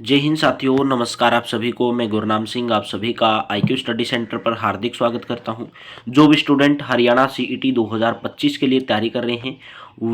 जय हिंद साथियों, नमस्कार आप सभी को। मैं गुरनाम सिंह आप सभी का आईक्यू स्टडी सेंटर पर हार्दिक स्वागत करता हूं। जो भी स्टूडेंट हरियाणा सीईटी 2025 के लिए तैयारी कर रहे हैं,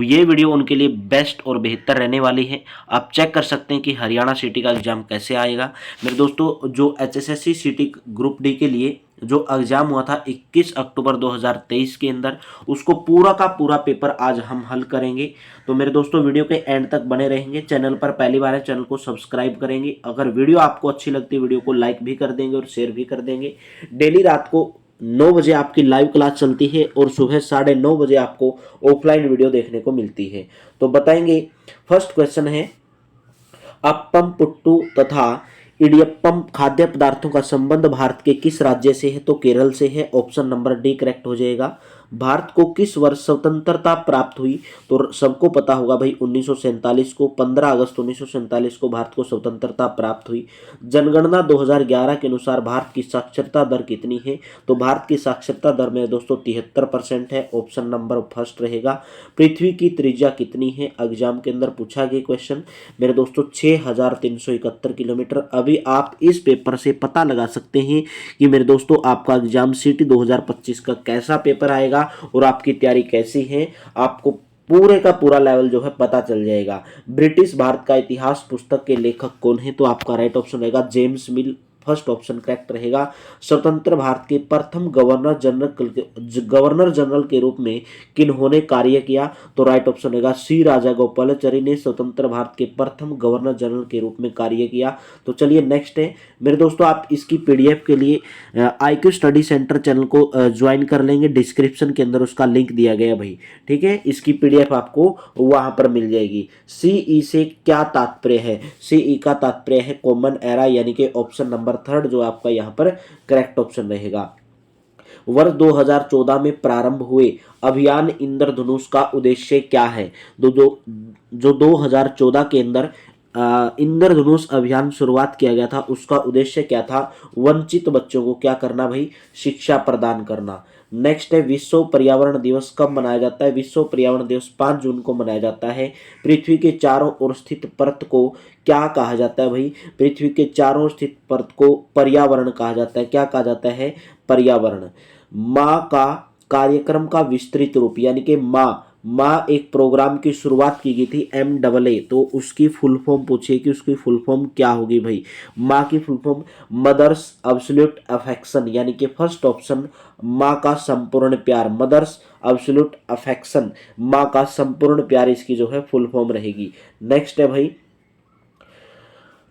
ये वीडियो उनके लिए बेस्ट और बेहतर रहने वाली है। आप चेक कर सकते हैं कि हरियाणा सीटी का एग्जाम कैसे आएगा। मेरे दोस्तों, जो एचएसएससी सीटी ग्रुप डी के लिए जो एग्जाम हुआ था 21 अक्टूबर 2023 के अंदर, उसको पूरा का पूरा पेपर आज हम हल करेंगे। तो मेरे दोस्तों, वीडियो के एंड तक बने रहेंगे। चैनल पर पहली बार है, चैनल को सब्सक्राइब करेंगे। अगर वीडियो आपको अच्छी लगती है, वीडियो को लाइक भी कर देंगे और शेयर भी कर देंगे। डेली रात को 9 बजे आपकी लाइव क्लास चलती है और सुबह 9:30 बजे आपको ऑफलाइन वीडियो देखने को मिलती है। तो बताएंगे, फर्स्ट क्वेश्चन है, अप्पम पुट्टू तथा इडियप्पम खाद्य पदार्थों का संबंध भारत के किस राज्य से है? तो केरल से है। ऑप्शन नंबर डी करेक्ट हो जाएगा। भारत को किस वर्ष स्वतंत्रता प्राप्त हुई? तो सबको पता होगा भाई, 1947 को, 15 अगस्त 1947 को भारत को स्वतंत्रता प्राप्त हुई। जनगणना 2011 के अनुसार भारत की साक्षरता दर कितनी है? तो भारत की साक्षरता दर में दोस्तों 73% है। ऑप्शन नंबर फर्स्ट रहेगा। पृथ्वी की त्रिज्या कितनी है? एग्जाम के अंदर पूछा गया क्वेश्चन मेरे दोस्तों, 6371 किलोमीटर। अभी आप इस पेपर से पता लगा सकते हैं कि मेरे दोस्तों आपका एग्जाम सीटी 2025 का कैसा पेपर आएगा और आपकी तैयारी कैसी है। आपको पूरे का पूरा लेवल जो है पता चल जाएगा। ब्रिटिश भारत का इतिहास पुस्तक के लेखक कौन है? तो आपका राइट ऑप्शन रहेगा जेम्स मिल। फर्स्ट ऑप्शन करेक्ट रहेगा। स्वतंत्र भारत के प्रथम गवर्नर जनरल के रूप में किन्होंने कार्य किया? तो राइट ऑप्शन रहेगा सी राजागोपालाचारी ने स्वतंत्र भारत के प्रथम गवर्नर जनरल के रूप में कार्य किया। तो चलिए नेक्स्ट है मेरे दोस्तों, आप इसकी पीडीएफ के लिए आईक्यू स्टडी सेंटर चैनल को ज्वाइन कर लेंगे। डिस्क्रिप्शन के अंदर उसका लिंक दिया गया भाई, ठीक है। इसकी पीडीएफ आपको वहां पर मिल जाएगी। सीई से क्या तात्पर्य है? सीई का तात्पर्य है कॉमन एरा, यानी कि ऑप्शन नंबर थर्ड जो आपका यहाँ पर करेक्ट ऑप्शन रहेगा। वर्ष 2014 में प्रारंभ हुए अभियान इंद्रधनुष का उद्देश्य क्या है? जो 2014 के अंदर इंद्रधनुष अभियान शुरुआत किया गया था, उसका उद्देश्य क्या था? वंचित बच्चों को क्या करना भाई? शिक्षा प्रदान करना। नेक्स्ट है, विश्व पर्यावरण दिवस कब मनाया जाता है? विश्व पर्यावरण दिवस 5 जून को मनाया जाता है। पृथ्वी के चारों ओर स्थित परत को क्या कहा जाता है भाई? पृथ्वी के चारों ओर स्थित परत को पर्यावरण कहा जाता है। क्या कहा जाता है? पर्यावरण। माँ का कार्यक्रम का विस्तृत रूप, यानी कि माँ एक प्रोग्राम की शुरुआत की गई थी MAA, तो उसकी फुल फॉर्म पूछिए कि उसकी फुल फॉर्म क्या होगी भाई? माँ की full form mother's absolute affection, यानी कि फर्स्ट ऑप्शन माँ का संपूर्ण प्यार। मदर्स एब्सोल्यूट अफेक्शन, माँ का संपूर्ण प्यार, इसकी जो है फुल फॉर्म रहेगी। नेक्स्ट है भाई,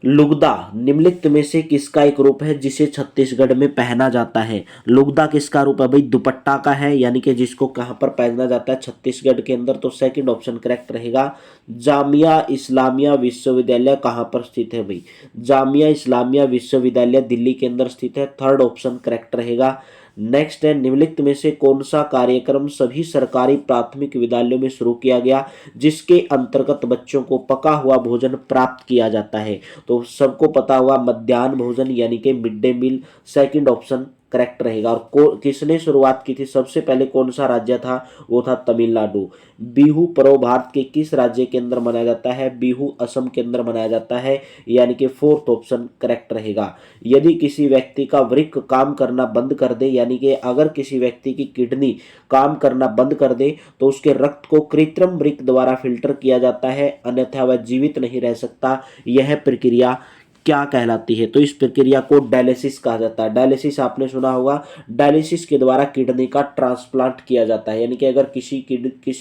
लुगदा निम्नलिखित में से किसका एक रूप है जिसे छत्तीसगढ़ में पहना जाता है? लुगदा किसका रूप है भाई? दुपट्टा का है, यानी कि जिसको कहां पर पहना जाता है? छत्तीसगढ़ के अंदर। तो सेकंड ऑप्शन करेक्ट रहेगा। जामिया इस्लामिया विश्वविद्यालय कहां पर स्थित है भाई? जामिया इस्लामिया विश्वविद्यालय दिल्ली के अंदर स्थित है। थर्ड ऑप्शन करेक्ट रहेगा। नेक्स्ट है, निम्नलिखित में से कौन सा कार्यक्रम सभी सरकारी प्राथमिक विद्यालयों में शुरू किया गया जिसके अंतर्गत बच्चों को पका हुआ भोजन प्राप्त किया जाता है? तो सबको पता हुआ मध्याह्न भोजन, यानी कि mid day meal. Second option correct रहेगा। और किसने शुरुआत की थी? सबसे पहले कौन सा राज्य था? वो था तमिलनाडु। बिहू पर्व भारत के किस राज्य के अंदर मनाया जाता है? बिहू असम के अंदर मनाया जाता है, यानी कि फोर्थ ऑप्शन करेक्ट रहेगा। यदि किसी व्यक्ति का वृक्क काम करना बंद कर दे, यानी कि अगर किसी व्यक्ति की किडनी काम करना बंद कर दे तो उसके रक्त को कृत्रिम वृक्क द्वारा फिल्टर किया जाता है, अन्यथा वह जीवित नहीं रह सकता। यह प्रक्रिया क्या कहलाती है? तो इस प्रक्रिया को डायलिसिस कहा जाता है। डायलिसिस आपने सुना होगा। डायलिसिस के द्वारा किडनी का ट्रांसप्लांट किया जाता है, यानी कि अगर किसी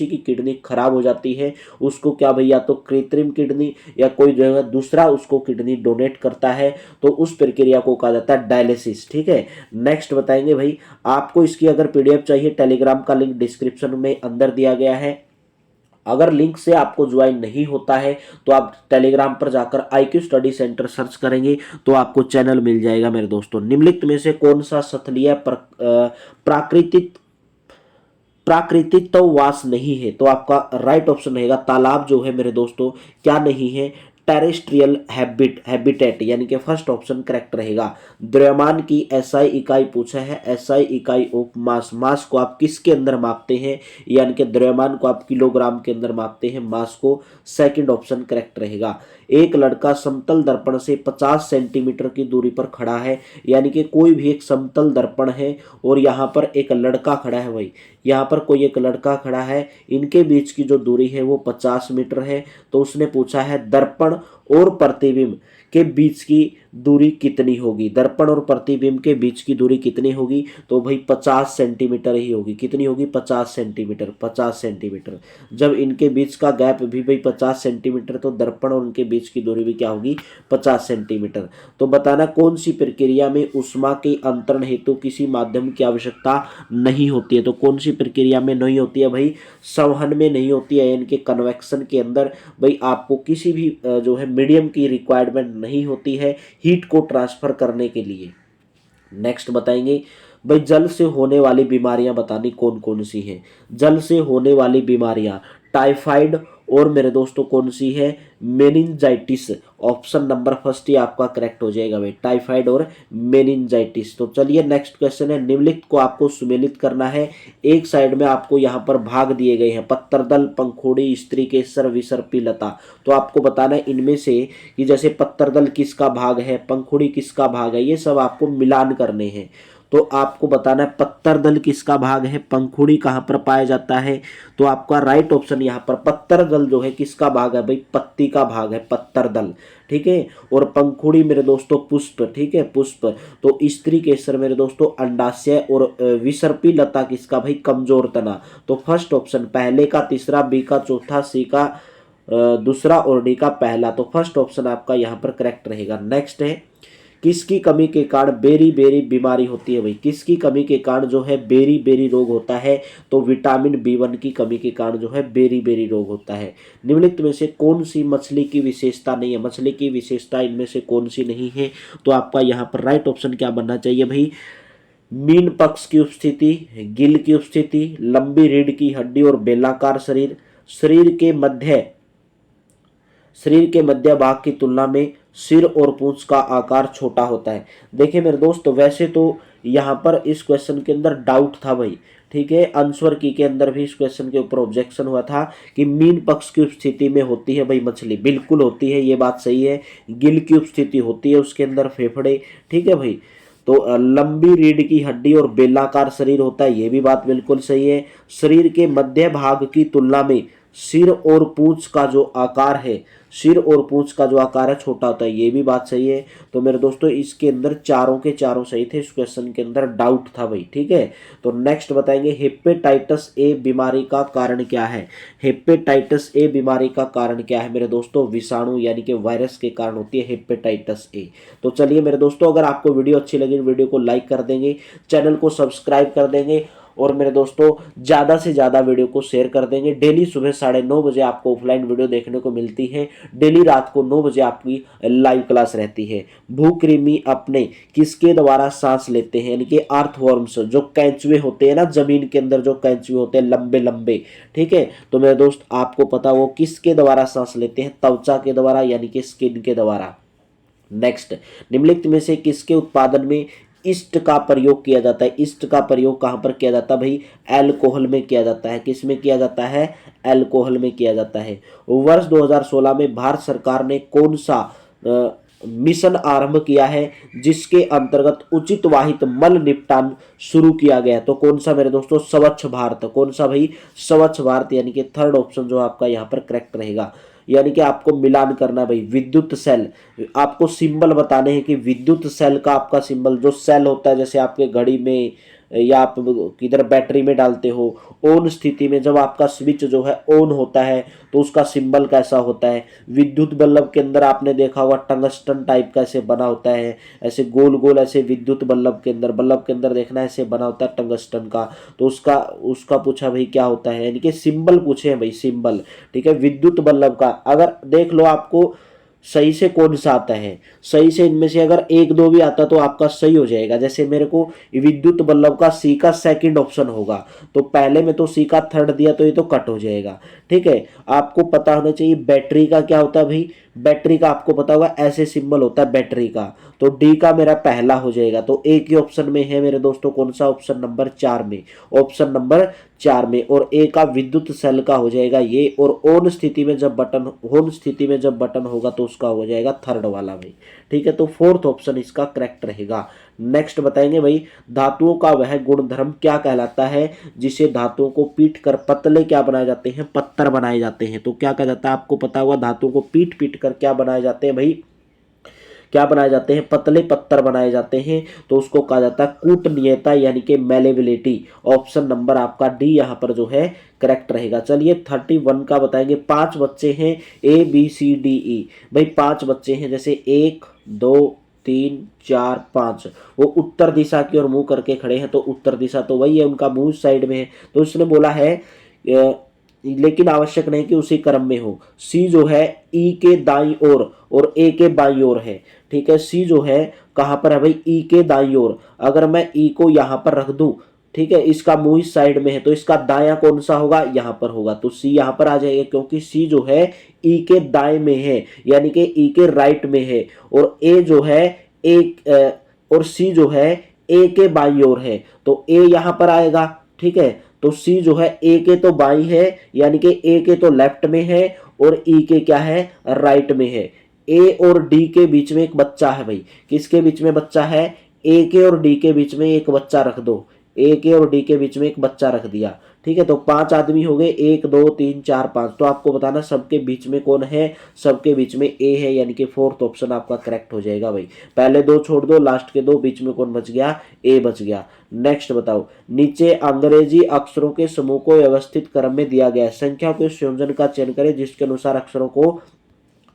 की किडनी खराब हो जाती है, उसको क्या भैया, तो कृत्रिम किडनी या कोई जगह दूसरा उसको किडनी डोनेट करता है, तो उस प्रक्रिया को कहा जाता है डायलिसिस, ठीक है। नेक्स्ट बताएंगे भाई, आपको इसकी अगर पीडीएफ चाहिए, टेलीग्राम का लिंक डिस्क्रिप्शन में अंदर दिया गया है। अगर लिंक से आपको ज्वाइन नहीं होता है तो आप टेलीग्राम पर जाकर आईक्यू स्टडी सेंटर सर्च करेंगे तो आपको चैनल मिल जाएगा। मेरे दोस्तों, निम्नलिखित में से कौन सा स्थलीय प्राकृतिक प्राकृतिक तो वास नहीं है? तो आपका राइट ऑप्शन रहेगा तालाब जो है मेरे दोस्तों क्या नहीं है? टेरेस्ट्रियल हैबिटेट, यानी कि फर्स्ट ऑप्शन करेक्ट रहेगा। द्रव्यमान की एसआई इकाई पूछा है। एसआई इकाई ऑफ मास, मास को आप किसके अंदर मापते हैं? यानी कि द्रव्यमान को आप किलोग्राम के अंदर मापते हैं, मास को। सेकंड ऑप्शन करेक्ट रहेगा। एक लड़का समतल दर्पण से 50 सेंटीमीटर की दूरी पर खड़ा है, यानी कि कोई भी एक समतल दर्पण है और यहाँ पर एक लड़का खड़ा है भाई, यहाँ पर कोई एक लड़का खड़ा है, इनके बीच की जो दूरी है वो 50 मीटर है। तो उसने पूछा है दर्पण और प्रतिबिंब के बीच की दूरी कितनी होगी, दर्पण और प्रतिबिंब के बीच की दूरी कितनी होगी, तो भाई 50 सेंटीमीटर ही होगी। कितनी होगी? 50 सेंटीमीटर, 50 सेंटीमीटर। जब इनके बीच का गैप भी भाई 50 सेंटीमीटर, तो दर्पण और उनके बीच की दूरी भी क्या होगी? 50 सेंटीमीटर। तो बताना कौन सी प्रक्रिया में ऊष्मा के अंतरण हेतु किसी माध्यम की आवश्यकता नहीं होती है। तो कौन सी प्रक्रिया में नहीं होती है भाई? संवहन में नहीं होती है, यानी कि कन्वेक्शन के अंदर भाई आपको किसी भी जो है मीडियम की रिक्वायरमेंट नहीं होती है हीट को ट्रांसफर करने के लिए। नेक्स्ट बताएंगे भाई जल से होने वाली बीमारियां बतानी कौन कौन सी हैं। जल से होने वाली बीमारियां टाइफाइड और मेरे दोस्तों कौन सी है? मेनिंजाइटिस। ऑप्शन नंबर फर्स्ट ही आपका करेक्ट हो जाएगा भाई, टाइफाइड और मेनिंजाइटिस। तो चलिए नेक्स्ट क्वेश्चन है, निम्नलिखित को आपको सुमेलित करना है। एक साइड में आपको यहाँ पर भाग दिए गए हैं, पत्तरदल, पंखुड़ी, स्त्री केसर, विसर्पी लता। तो आपको बताना है इनमें से कि जैसे पत्तरदल किसका भाग है, पंखुड़ी किसका भाग है, ये सब आपको मिलान करने हैं। तो आपको बताना है पत्तरदल किसका भाग है, पंखुड़ी कहाँ पर पाया जाता है। तो आपका राइट ऑप्शन यहाँ पर पत्तरदल जो है किसका भाग है भाई? पत्ती का भाग है पत्तरदल, ठीक है। और पंखुड़ी मेरे दोस्तों पुष्प, ठीक है, पुष्प। तो स्त्री केसर मेरे दोस्तों अंडाशय और विसर्पी लता किसका भाई? कमजोर तना। तो फर्स्ट ऑप्शन पहले का तीसरा, बी का चौथा, सी का दूसरा और डी का पहला। तो फर्स्ट ऑप्शन आपका यहाँ पर करेक्ट रहेगा। नेक्स्ट है किसकी कमी के कारण बेरी बेरी बीमारी होती है भाई? किसकी कमी के कारण जो है बेरी बेरी रोग होता है? तो विटामिन B1 की कमी के कारण जो है बेरी बेरी रोग होता है। निम्नलिखित में से कौन सी मछली की विशेषता नहीं है? मछली की विशेषता इनमें से कौन सी नहीं है? तो आपका यहाँ पर राइट ऑप्शन क्या बनना चाहिए भाई? मीन पक्ष की उपस्थिति, गिल की उपस्थिति, लंबी रीढ़ की हड्डी और बेलाकार शरीर, शरीर के मध्य भाग की तुलना में सिर और पूंछ का आकार छोटा होता है। देखिए मेरे दोस्त, वैसे तो यहाँ पर इस क्वेश्चन के अंदर डाउट था भाई, ठीक है। आंसर की के अंदर भी इस क्वेश्चन के ऊपर ऑब्जेक्शन हुआ था कि मीन पक्ष की उपस्थिति में होती है भाई मछली, बिल्कुल होती है, ये बात सही है। गिल की उपस्थिति होती है, उसके अंदर फेफड़े, ठीक है भाई। तो लंबी रीढ़ की हड्डी और बेलाकार शरीर होता है, ये भी बात बिल्कुल सही है। शरीर के मध्य भाग की तुलना में सिर और पूंछ का जो आकार है, सिर और पूंछ का जो आकार है छोटा होता है, ये भी बात सही है। तो मेरे दोस्तों इसके अंदर चारों के चारों सही थे, इस क्वेश्चन के अंदर डाउट था भाई, ठीक है। तो नेक्स्ट बताएंगे हेपेटाइटिस ए बीमारी का कारण क्या है? हेपेटाइटिस ए बीमारी का कारण क्या है मेरे दोस्तों? विषाणु यानी कि वायरस के कारण होती है हेपेटाइटिस ए। तो चलिए मेरे दोस्तों, अगर आपको वीडियो अच्छी लगी वीडियो को लाइक कर देंगे, चैनल को सब्सक्राइब कर देंगे और मेरे दोस्तों ज़्यादा से ज़्यादा वीडियो को शेयर कर देंगे। डेली सुबह 9:30 बजे आपको ऑफलाइन वीडियो देखने को मिलती है, डेली रात को 9 बजे आपकी लाइव क्लास रहती है। भूकृमि अपने किसके द्वारा सांस लेते हैं? यानी कि अर्थवर्म्स, जो कैंचुए होते हैं ना जमीन के अंदर, जो कैंचुए होते हैं लंबे लंबे, ठीक है। तो मेरे दोस्त आपको पता वो किसके द्वारा सांस लेते हैं? त्वचा के द्वारा, यानी कि स्किन के द्वारा। नेक्स्ट, निम्नलिखित में से किसके उत्पादन में ईस्ट का प्रयोग किया जाता है? ईस्ट का प्रयोग कहाँ पर किया जाता है भाई? अल्कोहल में किया जाता है। किस में किया जाता है? अल्कोहल में किया जाता है। वर्ष 2016 में भारत सरकार ने कौन सा मिशन आरंभ किया है जिसके अंतर्गत उचित वाहित मल निपटान शुरू किया गया? तो कौन सा मेरे दोस्तों? स्वच्छ भारत। कौन सा भाई? स्वच्छ भारत, यानी कि थर्ड ऑप्शन जो आपका यहाँ पर करेक्ट रहेगा। यानी कि आपको मिलान करना भाई, विद्युत सेल, आपको सिंबल बताने हैं कि विद्युत सेल का आपका सिंबल जो सेल होता है, जैसे आपके घड़ी में या आप किधर बैटरी में डालते हो, ऑन स्थिति में जब आपका स्विच जो है ऑन होता है तो उसका सिंबल कैसा होता है? विद्युत बल्ब के अंदर आपने देखा होगा टंगस्टन टाइप का ऐसे बना होता है, ऐसे गोल गोल ऐसे विद्युत बल्ब के अंदर देखना ऐसे बना होता है टंगस्टन का। तो उसका पूछा भाई क्या होता है, यानी कि सिंबल पूछे हैं भाई, सिंबल, ठीक है, विद्युत बल्ब का। अगर देख लो आपको सही से कौन सा आता है, सही से इनमें से अगर 1-2 भी आता तो आपका सही हो जाएगा। जैसे मेरे को विद्युत बल्ब का सी का सेकंड ऑप्शन होगा, तो पहले में तो सी का थर्ड दिया तो ये तो कट हो जाएगा, ठीक है। आपको पता होना चाहिए बैटरी का क्या होता है भाई? बैटरी का आपको पता होगा ऐसे सिंबल होता है बैटरी का, तो डी का मेरा पहला हो जाएगा। तो ए के ऑप्शन में है मेरे दोस्तों कौन सा, ऑप्शन नंबर 4 में, ऑप्शन नंबर 4 में। और ए का विद्युत सेल का हो जाएगा ये, और ऑन स्थिति में जब बटन, ऑन स्थिति में जब बटन होगा तो उसका हो जाएगा थर्ड वाला भाई, ठीक है। तो फोर्थ ऑप्शन इसका करेक्ट रहेगा। नेक्स्ट बताएंगे भाई, धातुओं का वह गुणधर्म क्या कहलाता है जिसे धातुओं को पीट कर पतले क्या बनाए जाते हैं, पत्थर बनाए जाते हैं। तो क्या कहा जाता है, आपको पता होगा, धातुओं को पीट पीट कर क्या बनाए जाते हैं भाई, क्या बनाए जाते हैं, पतले पत्थर बनाए जाते हैं। तो उसको कहा जाता है कूटनीयता यानी कि मेलेबिलिटी। ऑप्शन नंबर आपका डी यहाँ पर जो है करेक्ट रहेगा। चलिए 31 का बताएंगे। 5 बच्चे हैं ABCDE, भाई 5 बच्चे हैं, जैसे 1 2 3 4 5, वो उत्तर दिशा की ओर मुंह करके खड़े हैं, तो उत्तर दिशा तो वही है, उनका मुंह साइड में है। तो उसने बोला है लेकिन आवश्यक नहीं कि उसी क्रम में हो। सी जो है ई के दाईं ओर और ए के बाईं ओर है, ठीक है। सी जो है कहां पर है भाई, ई के दाईं ओर। अगर मैं ई को यहां पर रख दूं, ठीक है, इसका मुंह इस साइड में है, तो इसका दाया कौन सा होगा, यहां पर होगा। तो सी यहां पर आ जाएगा, क्योंकि सी जो है ई के दाएं में है, यानी कि ई के राइट में है। और ए जो है एक और सी जो है ए के बाईं ओर है, तो ए यहां पर आएगा, ठीक है। तो सी जो है ए के तो बाई है, यानी कि ए के तो लेफ्ट में है, और ई के क्या है, राइट में है। ए और डी के बीच में एक बच्चा है भाई, किसके बीच में बच्चा है, ए के और डी के बीच में एक बच्चा रख दो, ए के और डी के बीच में एक बच्चा रख दिया, ठीक है। तो 5 आदमी हो गए, 1 2 3 4 5। तो आपको बताना सबके बीच में कौन है, सबके बीच में ए है, यानी कि फोर्थ ऑप्शन आपका करेक्ट हो जाएगा भाई। पहले 2 छोड़ दो, लास्ट के 2, बीच में कौन बच गया, ए बच गया। नेक्स्ट बताओ, नीचे अंग्रेजी अक्षरों के समूह को व्यवस्थित क्रम में दिया गया है, संख्या के संयोजन का चयन करें जिसके अनुसार अक्षरों को,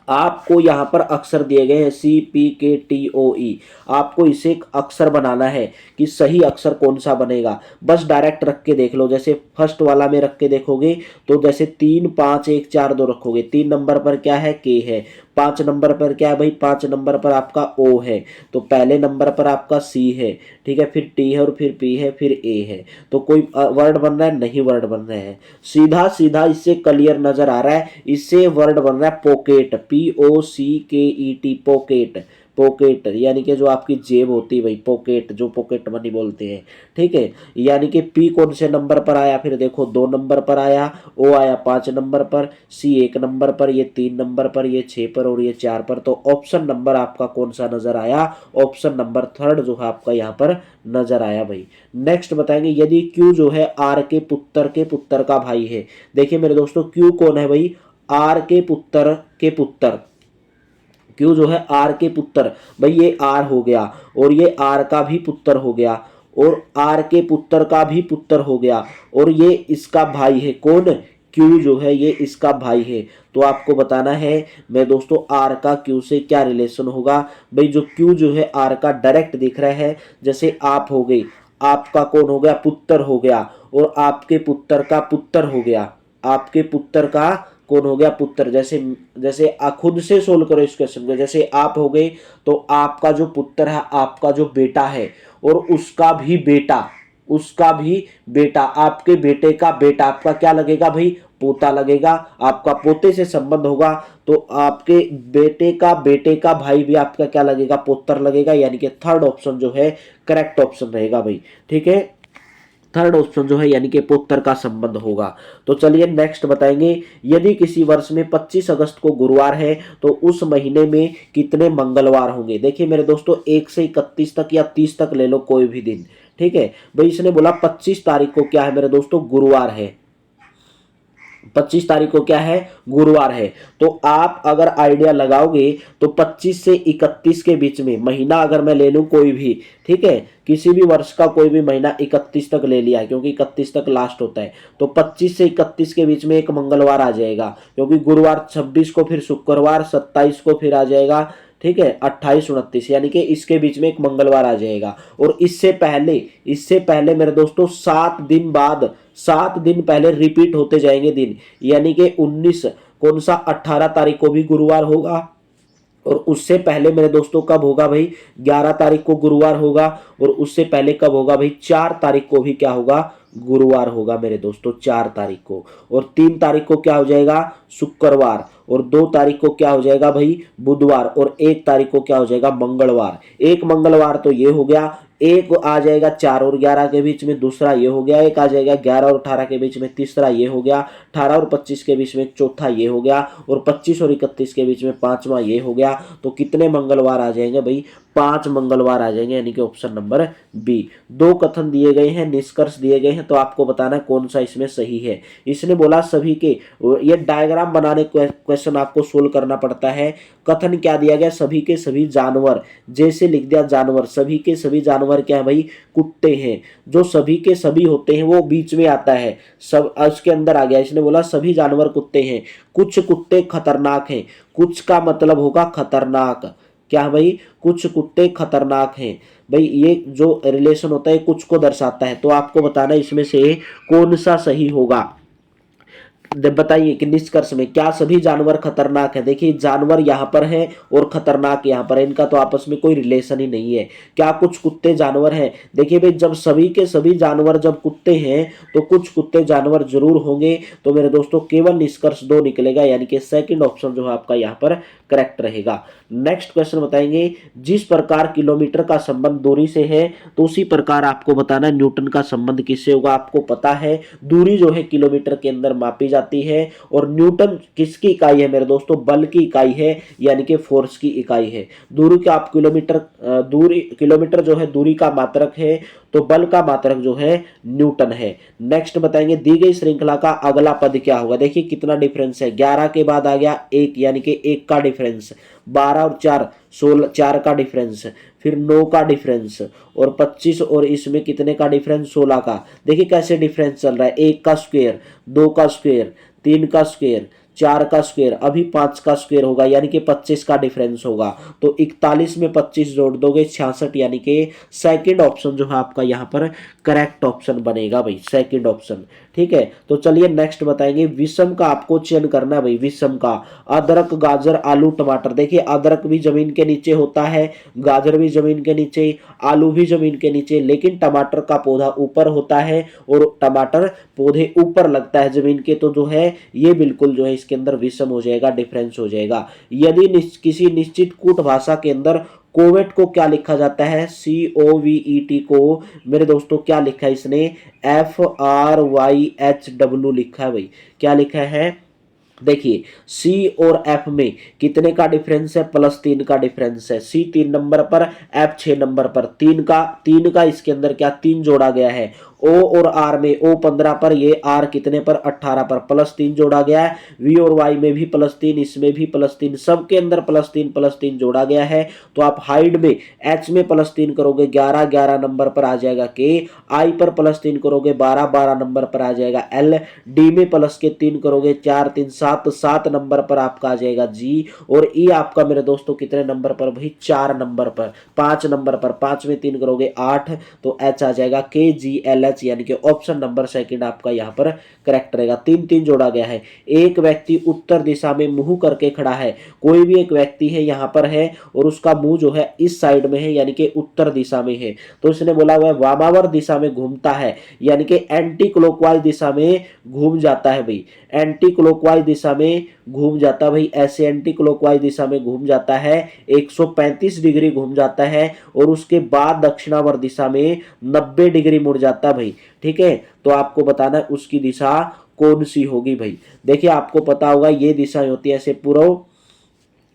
आपको यहां पर अक्षर दिए गए हैं CPKTOE, आपको इसे एक अक्षर बनाना है कि सही अक्षर कौन सा बनेगा। बस डायरेक्ट रख के देख लो, जैसे फर्स्ट वाला में रख के देखोगे तो जैसे 3 5 1 4 2 रखोगे, 3 नंबर पर क्या है, के है। 5 नंबर पर क्या है भाई, 5 नंबर पर आपका ओ है। तो पहले नंबर पर आपका सी है, ठीक है, फिर टी है, और फिर पी है, फिर ए है। तो कोई वर्ड बन रहा है, नहीं वर्ड बन रहा है, सीधा सीधा इससे क्लियर नजर आ रहा है, इससे वर्ड बन रहा है पॉकेट, POCKET, पॉकेट। पॉकेट यानी कि जो आपकी जेब होती है भाई, पॉकेट, जो पॉकेट मनी बोलते हैं, ठीक है। यानी कि पी कौन से नंबर पर आया, फिर देखो 2 नंबर पर आया, ओ आया 5 नंबर पर, सी 1 नंबर पर, ये 3 नंबर पर, ये 6 पर, और ये 4 पर। तो ऑप्शन नंबर आपका कौन सा नजर आया, ऑप्शन नंबर 3 जो है आपका यहाँ पर नजर आया भाई। नेक्स्ट बताएंगे, यदि क्यू जो है आर के पुत्र का भाई है। देखिए मेरे दोस्तों, क्यू कौन है भाई, आर के पुत्र, क्यों जो है आर के पुत्र, भाई ये आर हो गया, और ये आर का भी पुत्र हो गया, और आर के पुत्र का भी पुत्र हो गया, और ये इसका भाई है, कौन, क्यू जो है ये इसका भाई है। तो आपको बताना है मैं दोस्तों, आर का क्यू से क्या रिलेशन होगा। भाई जो क्यू जो है आर का डायरेक्ट दिख रहा है, जैसे आप हो गई, आपका कौन हो गया, पुत्र हो गया, और आपके पुत्र का पुत्र हो गया, आपके पुत्र का कौन हो गया, पुत्र। जैसे जैसे खुद से सोल्व करो इस क्वेश्चन को, जैसे आप हो गए तो आपका जो पुत्र है, आपका जो बेटा है, और उसका भी बेटा, उसका भी बेटा, आपके बेटे का बेटा, आपका क्या लगेगा भाई, पोता लगेगा, आपका पोते से संबंध होगा, तो आपके बेटे का भाई भी आपका क्या लगेगा, पुत्र लगेगा। यानी कि थर्ड ऑप्शन जो है करेक्ट ऑप्शन रहेगा भाई, ठीक है। थर्ड ऑप्शन जो है यानी कि पुत्र का संबंध होगा। तो चलिए नेक्स्ट बताएंगे, यदि किसी वर्ष में 25 अगस्त को गुरुवार है तो उस महीने में कितने मंगलवार होंगे। देखिए मेरे दोस्तों, 1 से 31 तक या 30 तक ले लो कोई भी दिन, ठीक है। भाई इसने बोला 25 तारीख को क्या है मेरे दोस्तों, गुरुवार है, 25 तारीख को क्या है, गुरुवार है। तो आप अगर आइडिया लगाओगे तो 25 से 31 के बीच में महीना अगर मैं ले लूं कोई भी, ठीक है, किसी भी वर्ष का कोई भी महीना 31 तक ले लिया, क्योंकि 31 तक लास्ट होता है, तो 25 से 31 के बीच में एक मंगलवार आ जाएगा, क्योंकि गुरुवार 26 को फिर शुक्रवार, 27 को फिर आ जाएगा, ठीक है, 28 29, यानी कि इसके बीच में एक मंगलवार आ जाएगा। और इससे पहले मेरे दोस्तों 7 दिन बाद, 7 दिन पहले रिपीट होते जाएंगे दिन, यानी कि 19 कौन सा, 18 तारीख को भी गुरुवार होगा, और उससे पहले मेरे दोस्तों कब होगा भाई, 11 तारीख को गुरुवार होगा, और उससे पहले कब होगा भाई, 4 तारीख को भी क्या होगा, गुरुवार होगा मेरे दोस्तों 4 तारीख को। और 3 तारीख को क्या हो जाएगा, शुक्रवार। और 2 तारीख को क्या हो जाएगा भाई, बुधवार। और 1 तारीख को क्या हो जाएगा, मंगलवार। एक मंगलवार तो ये हो गया, एक आ जाएगा 4 और 11 के बीच में, दूसरा ये हो गया। एक आ जाएगा 11 और 18 के बीच में, तीसरा ये हो गया। 18 और 25 के बीच में चौथा ये हो गया। और 25 और 31 के बीच में पांचवा ये हो गया। तो कितने मंगलवार आ जाएंगे भाई, 5 मंगलवार आ जाएंगे, यानी कि ऑप्शन नंबर बी। 2 कथन दिए गए हैं, निष्कर्ष दिए गए हैं, तो आपको बताना है कौन सा इसमें सही है। इसने बोला सभी के, ये डायग्राम बनाने क्वेश्चन आपको सोल्व करना पड़ता है। कथन क्या दिया गया, सभी के सभी जानवर, जैसे लिख दिया जानवर, सभी के सभी जानवर क्या है भाई, कुत्ते हैं। जो सभी के सभी होते हैं वो बीच में आता है, सब उसके अंदर आ गया। इसने बोला सभी जानवर कुत्ते हैं, कुछ कुत्ते खतरनाक हैं। कुछ का मतलब होगा खतरनाक, क्या भाई, कुछ कुत्ते खतरनाक हैं। भाई ये जो रिलेशन होता है कुछ को दर्शाता है। तो आपको बताना इसमें से कौन सा सही होगा। बताइए कि निष्कर्ष में क्या सभी जानवर खतरनाक है। देखिए जानवर यहाँ पर है और खतरनाक यहाँ पर है, इनका तो आपस में कोई रिलेशन ही नहीं है। क्या कुछ कुत्ते जानवर हैं, देखिए भाई जब सभी के सभी जानवर जब कुत्ते हैं तो कुछ कुत्ते जानवर जरूर होंगे। तो मेरे दोस्तों केवल निष्कर्ष 2 निकलेगा, यानी कि सेकंड ऑप्शन जो है आपका यहाँ पर करेक्ट रहेगा। नेक्स्ट क्वेश्चन बताएंगे, जिस प्रकार किलोमीटर का संबंध दूरी से है तो उसी प्रकार आपको बताना न्यूटन का संबंध किससे होगा। आपको पता है दूरी जो है किलोमीटर के अंदर मापी जाती है, और न्यूटन किसकी इकाई है मेरे दोस्तों, बल की इकाई है, यानी कि फोर्स की इकाई है। दूरी का आप किलोमीटर जो है दूरी का मात्रक है, तो बल का मात्रक जो है न्यूटन है। नेक्स्ट बताएंगे, दी गई श्रृंखला का अगला पद क्या होगा। देखिए कितना डिफरेंस है, 11 के बाद आ गया 1, यानी कि 1 का डिफरेंस। 12 और 4 16, 4 का डिफरेंस। फिर 9 का डिफरेंस, और 25 और इसमें कितने का डिफरेंस, 16 का। देखिए कैसे डिफरेंस चल रहा है, 1 का स्क्वायर, 2 का स्क्वायर, 3 का स्क्वायर, 4 का स्क्वायर, अभी 5 का स्क्वायर होगा, यानी कि 25 का डिफरेंस होगा। तो 41 में 25 जोड़ दोगे 66, यानी कि सेकंड ऑप्शन जो है आपका यहाँ पर करेक्ट ऑप्शन बनेगा भाई, सेकंड ऑप्शन। ठीक है, तो चलिए नेक्स्ट बताएंगे, विषम का आपको चयन करना है भाई। विषम का अदरक, गाजर, आलू, टमाटर। देखिए अदरक भी जमीन के नीचे होता है, गाजर भी जमीन के नीचे, आलू भी जमीन के नीचे, लेकिन टमाटर का पौधा ऊपर होता है, और टमाटर पौधे ऊपर लगता है जमीन के। तो जो है ये बिल्कुल जो है इसके अंदर विषम हो जाएगा, डिफरेंस हो जाएगा। यदि किसी निश्चित कूट भाषा के अंदर कोवेट को क्या लिखा जाता है, COVET को मेरे दोस्तों क्या लिखा है इसने, FRYHW लिखा है भाई। क्या लिखा है, देखिए C और F में कितने का डिफरेंस है, +3 का डिफरेंस है। C 3 नंबर पर, F 6 नंबर पर। 3 का इसके अंदर क्या 3 जोड़ा गया है। O और R में, O 15 पर, ये R कितने पर, 18 पर, +3 जोड़ा गया है। V और Y में भी +3, इसमें भी +3, सबके अंदर +3 जोड़ा गया है। तो आप हाइट में H में +3 करोगे 11 नंबर पर आ जाएगा K, I पर +3 करोगे 12 नंबर पर आ जाएगा L, D में +3 करोगे 4 3 7 नंबर पर आपका आ जाएगा G, और E आपका मेरे दोस्तों कितने नंबर पर भाई, 4 नंबर पर, 5 नंबर पर, 5 में 3 करोगे 8, तो H आ जाएगा KGLH, यानी कि ऑप्शन नंबर सेकंड आपका यहाँ पर करेक्ट रहेगा। 3 जोड़ा गया है। एक व्यक्ति उत्तर दिशा में मुंह करके खड़ा है, कोई भी एक व्यक्ति है यहाँ पर है और उसका मुंह जो है इस साइड में है, यानी कि उत्तर दिशा में है। तो इसने बोला हुआ वामावर्त दिशा में घूमता है, यानी कि एंटी क्लॉकवाइज दिशा में घूम जाता है भाई, एंटी क्लॉकवाइज दिशा में घूम जाता है भाई, ऐसे एंटी क्लॉकवाइज दिशा में घूम जाता है, 135 डिग्री घूम जाता है, और उसके बाद दक्षिणावर्त दिशा में 90 डिग्री मुड़ जाता है भाई। ठीक है, तो आपको बताना है उसकी दिशा कौन सी होगी भाई। देखिए आपको पता होगा ये दिशाएं होती है ऐसे पूर्व,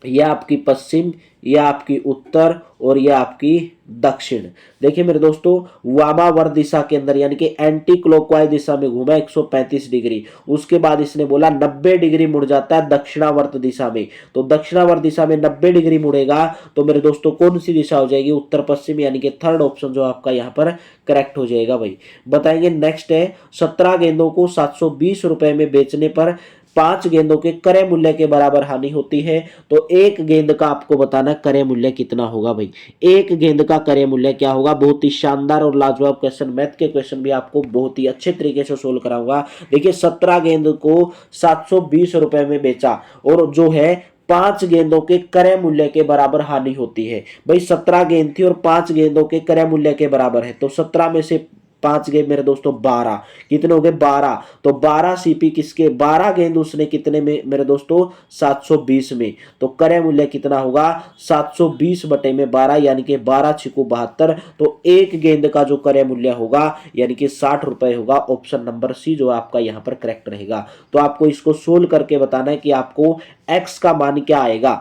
यह आपकी पश्चिम, यह आपकी उत्तर, और यह आपकी दक्षिण। देखिए मेरे दोस्तों वामावर्त दिशा के अंदर, यानी कि एंटी क्लॉकवाइज दिशा में घूमा 135 डिग्री, उसके बाद इसने बोला 90 डिग्री मुड़ जाता है दक्षिणावर्त दिशा में। तो दक्षिणावर्त दिशा में 90 डिग्री मुड़ेगा, तो मेरे दोस्तों कौन सी दिशा हो जाएगी, उत्तर पश्चिम, यानी कि थर्ड ऑप्शन जो आपका यहाँ पर करेक्ट हो जाएगा भाई। बताएंगे नेक्स्ट है, 17 गेंदों को 720 रुपए में बेचने पर 5 गेंदों के क्रय मूल्य के बराबर हानि होती है, तो एक गेंद का आपको बताना क्रय मूल्य कितना होगा भाई। एक गेंद का क्रय मूल्य क्या होगा। बहुत ही शानदार और लाजवाब क्वेश्चन, मैथ के क्वेश्चन भी आपको बहुत ही अच्छे तरीके से सोल्व कराऊंगा। देखिए 17 गेंद को 720 रुपए में बेचा, और जो है 5 गेंदों के क्रय मूल्य के बराबर हानि होती है भाई। 17 गेंद थी और 5 गेंदों के क्रय मूल्य के बराबर है, तो 17 में से 5 गए मेरे दोस्तों 12, कितने हो गए 12, तो 12 सीपी किसके, 12 गेंद उसने कितने में मेरे दोस्तों 720 में, तो क्रय मूल्य कितना होगा 720 बटे में 12 यानी कि 12 छिको 72, तो एक गेंद का जो क्रय मूल्य होगा यानी कि 60 रुपए होगा। ऑप्शन नंबर सी जो आपका यहाँ पर करेक्ट रहेगा। तो आपको इसको सोल्व करके बताना है कि आपको एक्स का मान क्या आएगा।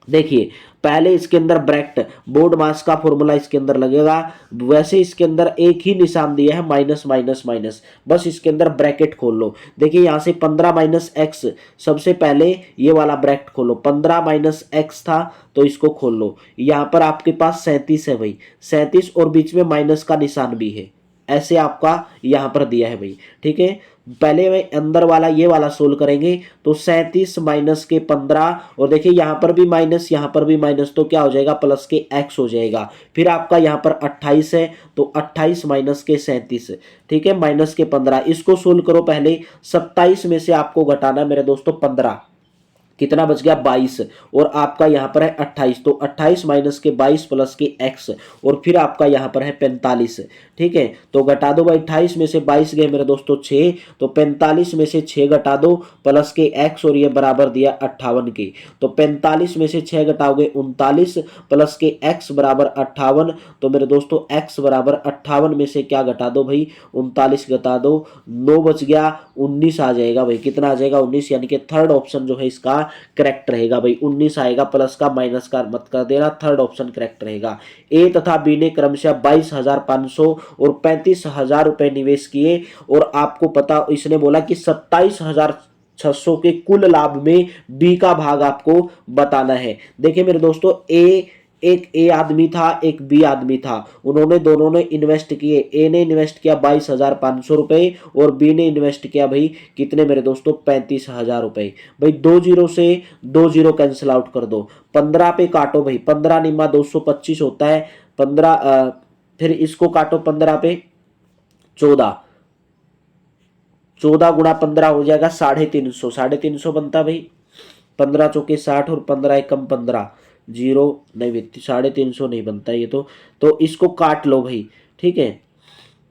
देखिए पहले इसके अंदर ब्रैकेट बोर्ड मास का फॉर्मूला इसके अंदर लगेगा, वैसे इसके अंदर एक ही निशान दिया है माइनस माइनस माइनस, बस इसके अंदर ब्रैकेट खोल लो। देखिए यहां से 15 माइनस एक्स, सबसे पहले ये वाला ब्रैकेट खोलो, 15 माइनस एक्स था तो इसको खोल लो। यहां पर आपके पास 37 है भाई, 37 और बीच में माइनस का निशान भी है, ऐसे आपका यहां पर दिया है भाई। ठीक है, पहले में अंदर वाला ये वाला सोल्व करेंगे तो 37 माइनस के 15, और देखिए यहां पर भी माइनस यहां पर भी माइनस, तो क्या हो जाएगा प्लस के एक्स हो जाएगा। फिर आपका यहां पर 28 है तो 28 माइनस के 37, ठीक है, माइनस के 15, इसको सोल्व करो। पहले 27 में से आपको घटाना मेरे दोस्तों 15, कितना बच गया 22, और आपका यहां पर है 28, तो 28 माइनस के 22 प्लस के एक्स, और फिर आपका यहां पर है 45। ठीक है, तो घटा दो भाई, 28 में से 22 गए मेरे दोस्तों 6, तो 45 में से 6 घटा दो प्लस के एक्स, और ये बराबर दिया 58 के, तो 45 में से 6 घटाओगे 39 प्लस के एक्स बराबर 58, तो मेरे दोस्तों एक्स बराबर 58 में से क्या घटा दो भाई 39 घटा दो, 9 बच गया 19 आ जाएगा भाई, कितना आ जाएगा 19, यानी कि थर्ड ऑप्शन जो है इसका करेक्ट रहेगा भाई। 19 आएगा, प्लस का माइनस का मत कर देना, थर्ड ऑप्शन करेक्ट रहेगा। ए तथा बी ने क्रमशः 22,500 और 35,000 रुपए निवेश किए, और आपको पता इसने बोला कि 27,600 के कुल लाभ में बी का भाग आपको बताना है। देखिए मेरे दोस्तों एक ए आदमी था, एक बी आदमी था, उन्होंने दोनों ने इन्वेस्ट किए। ए ने इन्वेस्ट किया 22,500 रुपए और बी ने इन्वेस्ट किया भाई कितने मेरे दोस्तों 35,000 रुपए। भाई 2 जीरो से 2 जीरो कैंसिल आउट कर दो, 15 पे काटो भाई, 15 निम्मा 225 होता है, 15 फिर इसको काटो 15 पे 14, 14 गुणा 15 हो जाएगा 350, 350 बनता भाई, 15 चौके 60 और 15 एकम 15, जीरो नहीं बीतती, 350 नहीं बनता ये तो इसको काट लो भाई। ठीक है,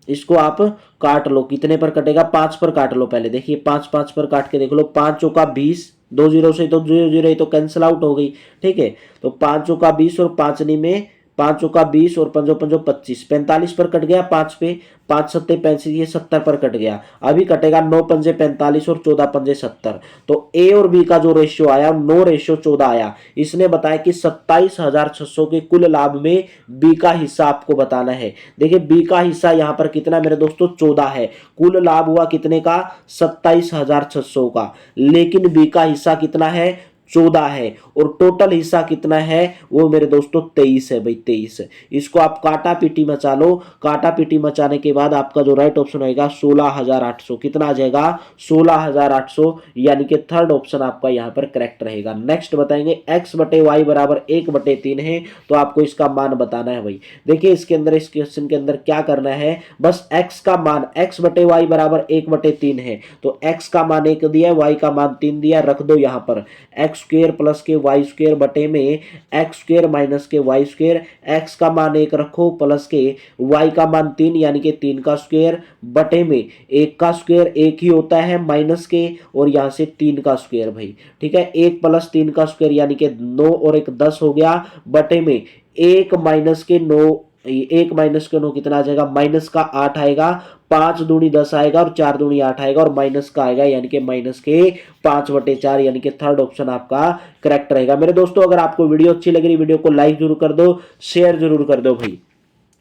इसको आप काट लो, कितने पर कटेगा 5 पर काट लो पहले। देखिए 5 5 पर काट के देख लो, 5 चौका 20, 2 जीरो से तो 0 0 तो कैंसिल आउट हो गई। ठीक है, तो 5 चौका 20 और 5 में 5 चौका 20 और 5 5 25, 45 पर कट गया 5 पे, 5 सत्ते 35, ये 70 पर कट गया। अभी कटेगा 9 पंजे 45 और 14 पंजे 70, तो ए और बी का जो रेशियो आया 9:14 आया। इसने बताया कि 27,600 के कुल लाभ में बी का हिस्सा आपको बताना है। देखिए बी का हिस्सा यहां पर कितना मेरे दोस्तों 14 है, कुल लाभ हुआ कितने का 27,600 का, लेकिन बी का हिस्सा कितना है 14 है, और टोटल हिस्सा कितना है वो मेरे दोस्तों 23 है भाई, 23। इसको आप काटा पीटी मचा लो, काटा पीटी मचाने के बाद आपका जो राइट ऑप्शन होगा 16,800, कितना आ जाएगा 16,800, यानी कि थर्ड ऑप्शन आपका यहाँ पर करेक्ट रहेगा। नेक्स्ट बताएंगे x बटे वाई बराबर 1/3 है, तो आपको इसका मान बताना है भाई। देखिए इसके अंदर, इस क्वेश्चन के अंदर क्या करना है, बस x का मान, x बटे वाई बराबर 1/3 है, तो x का मान 1 दिया, y का मान 3 दिया, रख दो यहाँ पर एक्स स्क्वेयर प्लस के वाई स्क्वेयर बटे में एक्स स्क्वेयर माइनस के वाई स्क्वेयर, एक्स का मान 1 रखो प्लस के वाई का मान 3 यानी कि 3 का स्क्वेयर बटे में 1 का स्क्वेयर 1 ही होता है माइनस के, और यहाँ से 3 का स्क्वेयर भाई। ठीक है, 1 प्लस 3 का स्क्वेयर यानी कि 9 और 1 10 हो गया, बटे में 1 माइनस के 9, 1 माइनस के 9 कितना आ जाएगा माइनस का 8 आएगा, 5 दूनी 10 आएगा और 4 दूनी 8 आएगा, और माइनस का आएगा यानी कि माइनस के 5/4, यानी कि थर्ड ऑप्शन आपका करेक्ट रहेगा। मेरे दोस्तों अगर आपको वीडियो अच्छी लग रही, वीडियो को लाइक जरूर कर दो, शेयर जरूर कर दो भाई।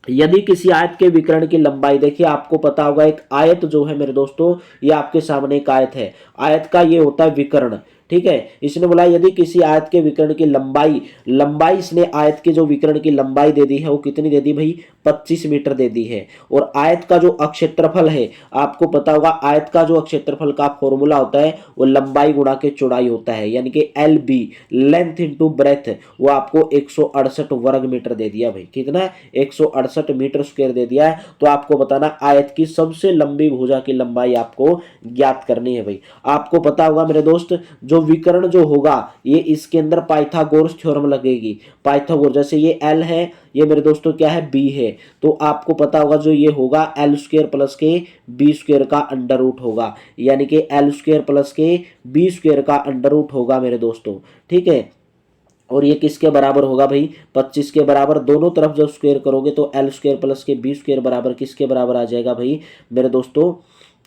यदि किसी आयत के विकर्ण की लंबाई, देखिए आपको पता होगा एक आयत जो है मेरे दोस्तों, ये आपके सामने एक आयत है, आयत का ये होता है विकर्ण। ठीक है, इसने बोला यदि किसी आयत के विकर्ण की लंबाई इसने आयत के जो विकर्ण की लंबाई दे दी है वो कितनी दे दी भाई 25 मीटर दे दी है, और आयत का जो क्षेत्रफल है आपको पता होगा, आयत का जो क्षेत्रफल का फॉर्मूला होता है वो लंबाई गुणा के चौड़ाई होता है, यानी कि LB लेंथ इंटू ब्रेथ, वो आपको 168 वर्ग मीटर दे दिया भाई, कितना 168 मीटर स्क्वायर दे दिया है। तो आपको बताना आयत की सबसे लंबी भुजा की लंबाई आपको ज्ञात करनी है भाई। आपको पता होगा मेरे दोस्त, जो जो विकर्ण जो होगा ये इसके अंदर पाइथागोरस थ्योरम लगेगी। पाइथागोरस, जैसे ये L है, ये मेरे दोस्तों क्या है, B है, तो आपको पता होगा जो ये होगा L² प्लस के B² का अंडर रूट होगा, यानी कि L² प्लस के B² का अंडर रूट होगा मेरे दोस्तों। ठीक है, और ये किसके बराबर होगा भाई, 25 के बराबर। दोनों तरफ जब स्क्वायर करोगे तो L² प्लस के B² बराबर किसके बराबर आ जाएगा भाई मेरे दोस्तों,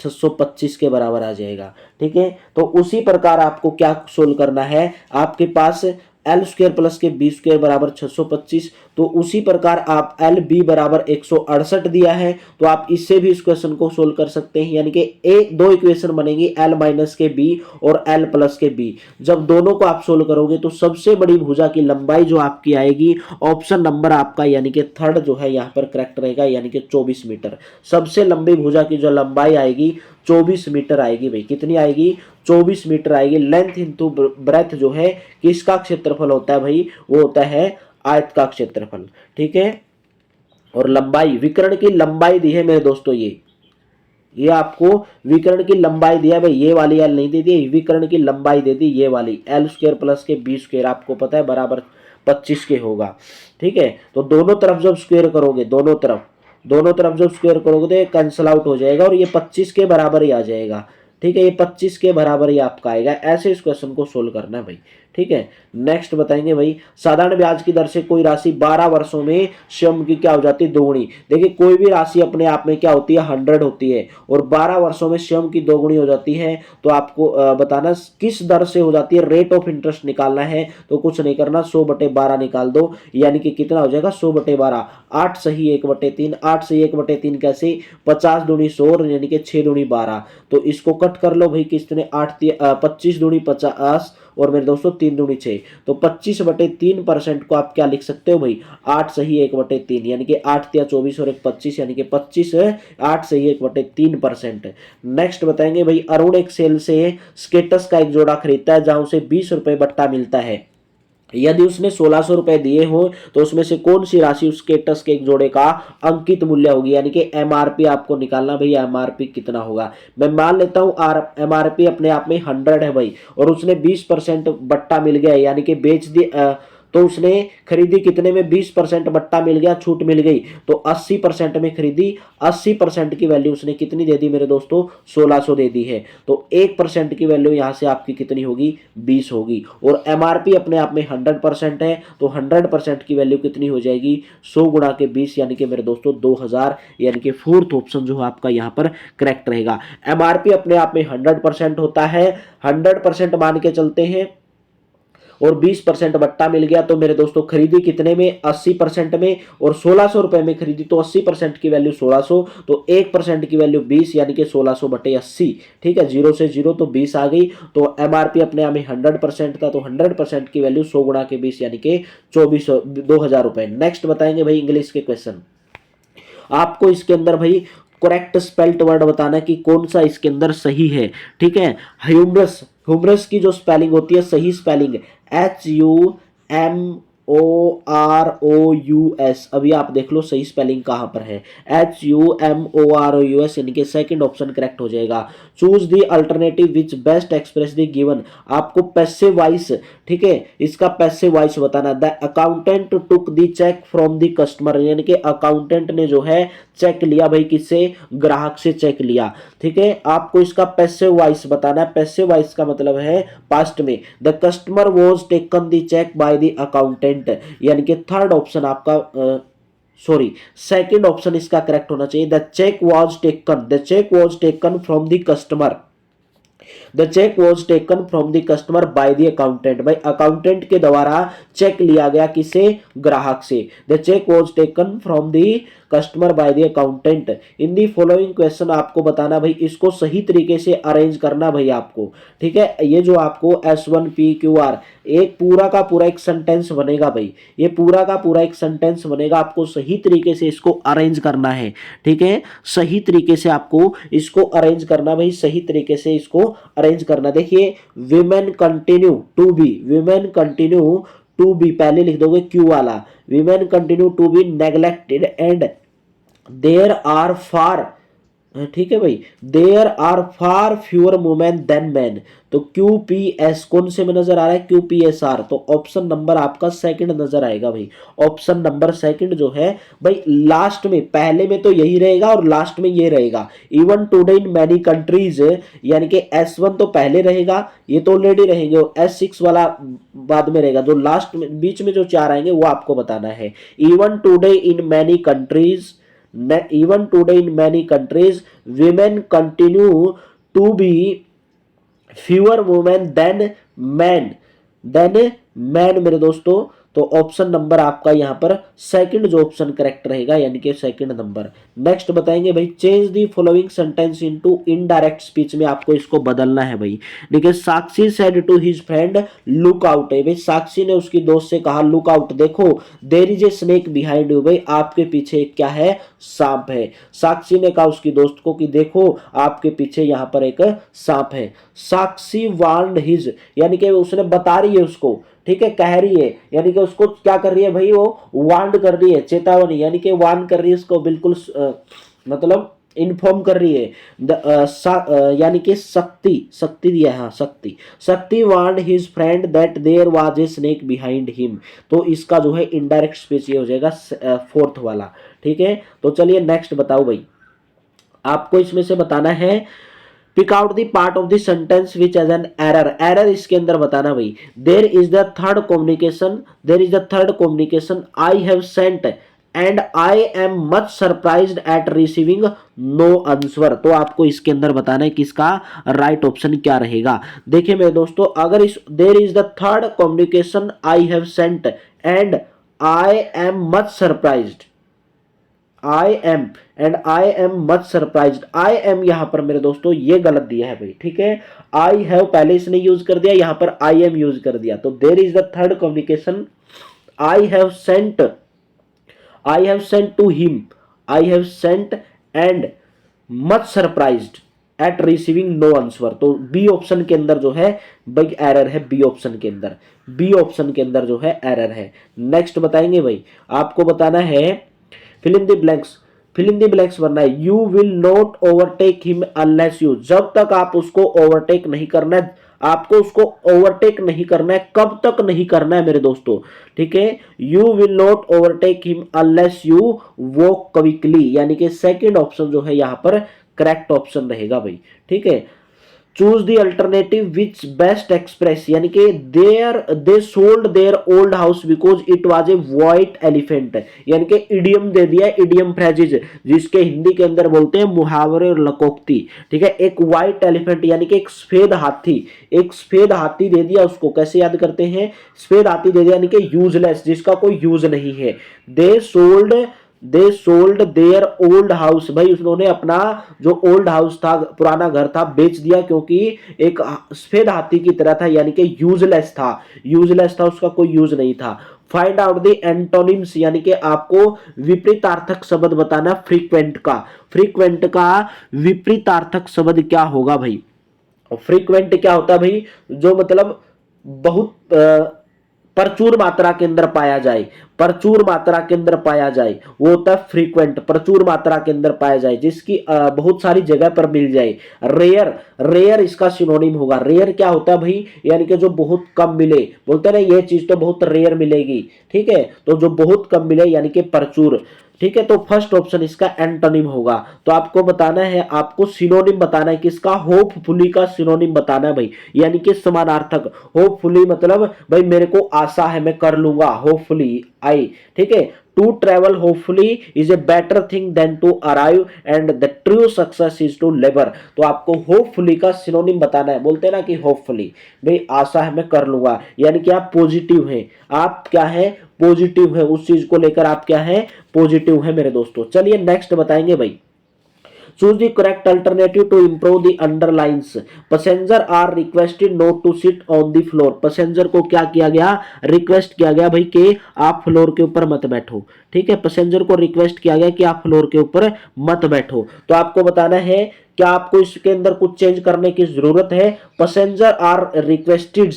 625 के बराबर आ जाएगा। ठीक है, तो उसी प्रकार आपको क्या सोल्व करना है, आपके पास L² प्लस के B² बराबर 625, तो उसी प्रकार आप LB बराबर 168 दिया है, तो आप इससे भी इस क्वेश्चन को सोल्व कर सकते हैं, यानी कि एक दो इक्वेशन बनेगी L माइनस के B और L प्लस के B। जब दोनों को आप सोल्व करोगे तो सबसे बड़ी भुजा की लंबाई जो आपकी आएगी, ऑप्शन नंबर आपका यानी कि थर्ड जो है यहाँ पर करेक्ट रहेगा, यानी कि 24 मीटर। सबसे लंबी भुजा की जो लंबाई आएगी 24 मीटर आएगी भाई। कितनी आएगी, 24 मीटर आएगी। लेंथ इंटू ब्रेथ जो है किसका क्षेत्रफल होता है भाई, वो होता है आयत का क्षेत्रफल। ठीक है, और लंबाई, विकर्ण की लंबाई दी है मेरे दोस्तों, ये आपको विकर्ण की लंबाई दिया भाई, ये वाली L नहीं दे दी, विकर्ण की लंबाई दे दी ये वाली, L² प्लस के B² आपको पता है बराबर 25 के होगा। ठीक है, तो दोनों तरफ जब स्क्वायर करोगे, दोनों तरफ जब स्क्वायर करोगे तो ये कैंसल आउट हो जाएगा और ये 25 के बराबर ही आ जाएगा। ठीक है, ये 25 के बराबर ही आपका आएगा। ऐसे इस क्वेश्चन को सोल्व करना है भाई। ठीक है, नेक्स्ट बताएंगे भाई, साधारण ब्याज की दर से कोई राशि 12 वर्षों में स्वयं की क्या हो जाती है, दोगुनी। देखिए कोई भी राशि अपने आप में क्या होती है, 100 होती है, और 12 वर्षों में स्वयं की दोगुनी हो जाती है। तो आपको बताना किस दर से हो जाती है, रेट ऑफ इंटरेस्ट निकालना है। तो कुछ नहीं करना, 100/12 निकाल दो, यानी कि कितना हो जाएगा 100/12, 8 सही 1/3, 8 सही 1/3 कैसे, 50 दूनी 100 यानी कि 6 दूनी 12। तो इसको कट कर लो भाई, किसने 25 दूनी 50 और मेरे दोस्तों 3 दूनी 6, तो 25/3% को आप क्या लिख सकते हो भाई, 8 सही 1/3, यानी कि 8 तिया 24 और 1 25, यानी कि 25 8 सही 1/3%। नेक्स्ट बताएंगे भाई, अरुण एक सेल से स्केटस का एक जोड़ा खरीदता है जहां उसे 20 रुपए बट्टा मिलता है। यदि उसने 1600 रुपए दिए हो तो उसमें से कौन सी राशि उस स्केटस के एक जोड़े का अंकित मूल्य होगी, यानी कि MRP आपको निकालना भाई, MRP कितना होगा। मैं मान लेता हूं MRP अपने आप में 100 है भाई, और उसने 20% बट्टा मिल गया, यानी कि बेच दी, तो उसने खरीदी कितने में, 20% बट्टा मिल गया, छूट मिल गई, तो 80% में खरीदी। 80% की वैल्यू उसने कितनी दे दी मेरे दोस्तों, 1600 दे दी है, तो 1% की वैल्यू यहां से आपकी कितनी होगी, 20 होगी। और MRP अपने आप में 100% है, तो 100% की वैल्यू कितनी हो जाएगी, 100 गुणा के 20, यानी कि मेरे दोस्तों 2000, यानी कि फोर्थ ऑप्शन जो आपका यहां पर करेक्ट रहेगा। MRP अपने आप में 100% होता है, 100% मान के चलते हैं, और 20% बट्टा मिल गया, तो मेरे दोस्तों खरीदी कितने में, 80% में, और 1600 रुपए में खरीदी, तो 80% की वैल्यू 1600, तो 1% की वैल्यू 20, यानी कि 1600/80। ठीक है, 0 से 0 तो 20 आ गई। तो MRP अपने आप में 100% था, तो 100% की वैल्यू 100 गुणा के 20, यानी कि 2000 रुपए। नेक्स्ट बताएंगे भाई इंग्लिश के क्वेश्चन। आपको इसके अंदर भाई करेक्ट स्पेल्ट वर्ड बताना कि कौन सा इसके अंदर सही है। ठीक है, ह्यूमरस, ह्यूमरस की जो स्पेलिंग होती है, सही स्पेलिंग HUMOROUS। अभी आप देख लो सही स्पेलिंग कहां पर है, HUMOROUS, यानी कि सेकंड ऑप्शन करेक्ट हो जाएगा। Choose the alternative which best express the given. आपको पैसिव वॉइस, ठीक है, इसका पैसिव वॉइस बताना। The accountant took the cheque from the customer, यानी कि अकाउंटेंट ने जो है चेक लिया भाई, किससे, ग्राहक से चेक लिया। ठीक है, आपको इसका पैसिव वॉइस बताना है। पैसिव वॉइस का मतलब है पास्ट में। The customer was taken the cheque by the accountant, यानी कि थर्ड ऑप्शन आपका सेकंड ऑप्शन इसका करेक्ट होना चाहिए। The cheque was taken from the customer. The cheque was taken from the customer by the accountant, भाई accountant के द्वारा cheque लिया गया, किसे, ग्राहक से। The cheque was taken from the customer by the accountant. In the following question आपको बताना भाई, इसको सही तरीके से अरेंज करना भाई आपको। ठीक है, ये जो आपको S1PQR एक पूरा का पूरा एक सेंटेंस बनेगा भाई, ये पूरा का पूरा एक सेंटेंस बनेगा, आपको सही तरीके से इसको अरेंज करना है। ठीक है, सही तरीके से आपको इसको अरेंज करना भाई, सही तरीके से इसको अरेंज करना। देखिए, women continue to be, women continue to be पहले लिख दोगे क्यू वाला, women continue to be neglected and there are far ठीक है भाई, there are far fewer women than men, तो QPS कौन से में नजर आ रहा है, QPSR, तो ऑप्शन नंबर आपका सेकंड नजर आएगा भाई। ऑप्शन नंबर सेकंड जो है भाई, लास्ट में, पहले में तो यही रहेगा और लास्ट में ये रहेगा। Even today in many countries, यानी कि S1 तो पहले रहेगा, ये तो ऑलरेडी रहेंगे, S6 वाला बाद में रहेगा, जो लास्ट में बीच में जो चार आएंगे वो आपको बताना है। Even today in many countries, even today in many countries women continue to be fewer women than men मेरे दोस्तों। तो ऑप्शन नंबर आपका यहाँ पर सेकंड जो ऑप्शन करेक्ट रहेगा, यानी कि सेकंड नंबर। नेक्स्ट बताएंगे भाई, change the following sentence into indirect speech में आपको इसको बदलना है भाई। देखिए, Sakshi said to his friend look out है भाई, साक्षी ने उसकी दोस्त से कहा लुक आउट, देखो, there is a snake behind you, भाई आपके पीछे क्या है, सांप है। साक्षी ने कहा उसकी दोस्त को कि देखो आपके पीछे यहाँ पर एक सांप है। साक्षी वार्नड हिज, यानी कि उसने बता रही है उसको, ठीक है, कह रही है, यानी कि उसको क्या कर रही है भाई, वो वार्न कर रही है, चेतावनी, यानी कि वार्न कर रही है उसको, बिल्कुल मतलब इन्फॉर्म कर रही है। यानी कि शक्ति दिया है, हाँ Shakti warn his friend that there was a snake behind him, तो इसका जो है इनडायरेक्ट स्पीच ये हो जाएगा फोर्थ वाला। ठीक है, तो चलिए नेक्स्ट बताओ भाई, आपको इसमें से बताना है, pick out the part of the sentence which has an error इसके अंदर बताना भाई। There is the third communication I have sent and I am much surprised at receiving no answer, तो आपको इसके अंदर बताना है कि इसका राइट ऑप्शन क्या रहेगा। देखिए मेरे दोस्तों, अगर इस there is the third communication I have sent and I am much surprised, I am much surprised, I am यहां पर मेरे दोस्तों ये गलत दिया है भाई। ठीक है, आई हैव पहले इसने यूज कर दिया, यहां पर आई एम यूज कर दिया, तो there is the third communication I have sent to him, I have sent and much surprised at receiving no answer, तो बी ऑप्शन के अंदर जो है भाई एरर है, बी ऑप्शन के अंदर जो है एरर है। नेक्स्ट बताएंगे भाई, आपको बताना है फिल इन द ब्लैंक्स बनना है। You will not overtake him unless you, जब तक आप उसको ओवरटेक नहीं करना है, आपको उसको ओवरटेक नहीं करना है, कब तक नहीं करना है मेरे दोस्तों, ठीक है, you will not overtake him unless you walk quickly, यानी कि सेकंड ऑप्शन जो है यहां पर करेक्ट ऑप्शन रहेगा भाई। ठीक है, choose the alternative which best express, यानी कि they sold their old house because it was a white elephant, यानी कि इडियम दे दिया, इडियम फ्रेजेज जिसके हिंदी के अंदर बोलते हैं मुहावरे और लकोक्ति। ठीक है, एक व्हाइट एलिफेंट यानी कि एक सफेद हाथी दे दिया उसको, कैसे याद करते हैं, सफेद हाथी दे दिया यानी कि यूजलेस, जिसका कोई यूज नहीं है। They sold their old house, भाई उन्होंने अपना जो ओल्ड हाउस था, पुराना घर था, बेच दिया, क्योंकि एक सफेद हाथी की तरह था, यानी कि यूजलेस था, उसका कोई यूज नहीं था। फाइंड आउट द एंटोनिम्स, यानी कि आपको विपरीतार्थक शब्द बताना फ्रीक्वेंट का विपरीतार्थक शब्द क्या होगा भाई। फ्रीक्वेंट क्या होता है भाई, जो मतलब बहुत प्रचुर मात्रा के अंदर पाया जाए, वो होता है फ्रीक्वेंट, प्रचुर मात्रा के अंदर पाया जाए, जिसकी बहुत सारी जगह पर मिल जाए। रेयर इसका सिनोनिम होगा। रेयर क्या होता है भाई, यानी कि जो बहुत कम मिले, बोलते हैं ना ये चीज तो बहुत रेयर मिलेगी, ठीक है, तो जो बहुत कम मिले यानी कि प्रचुर। ठीक है, तो फर्स्ट ऑप्शन इसका एंटोनिम होगा। तो आपको बताना है, आपको सिनोनिम बताना है किसका, होपफुली का सिनोनिम बताना है भाई, यानी कि समानार्थक। होपफुली मतलब भाई मेरे को आशा है, मैं कर लूंगा, होपफुली आई। ठीक है, to travel hopefully is a better thing than to arrive and the true success is to labour, तो आपको होपफुली का सिनोनिम बताना है। बोलते हैं ना कि होपफुली भाई आशा है मैं कर लूंगा, यानी कि आप पॉजिटिव हैं, आप क्या है, पॉजिटिव है, उस चीज को लेकर आप क्या है, पॉजिटिव है मेरे दोस्तों। चलिए नेक्स्ट बताएंगे भाई, choose the correct alternative to improve the underlines, passenger are requested not to sit on the floor, passenger को क्या किया गया, रिक्वेस्ट किया गया भाई कि आप फ्लोर के ऊपर मत बैठो। ठीक है, पैसेंजर को रिक्वेस्ट किया गया कि आप फ्लोर के ऊपर मत बैठो। तो आपको बताना है क्या आपको इसके अंदर कुछ चेंज करने की जरूरत है, passenger are requested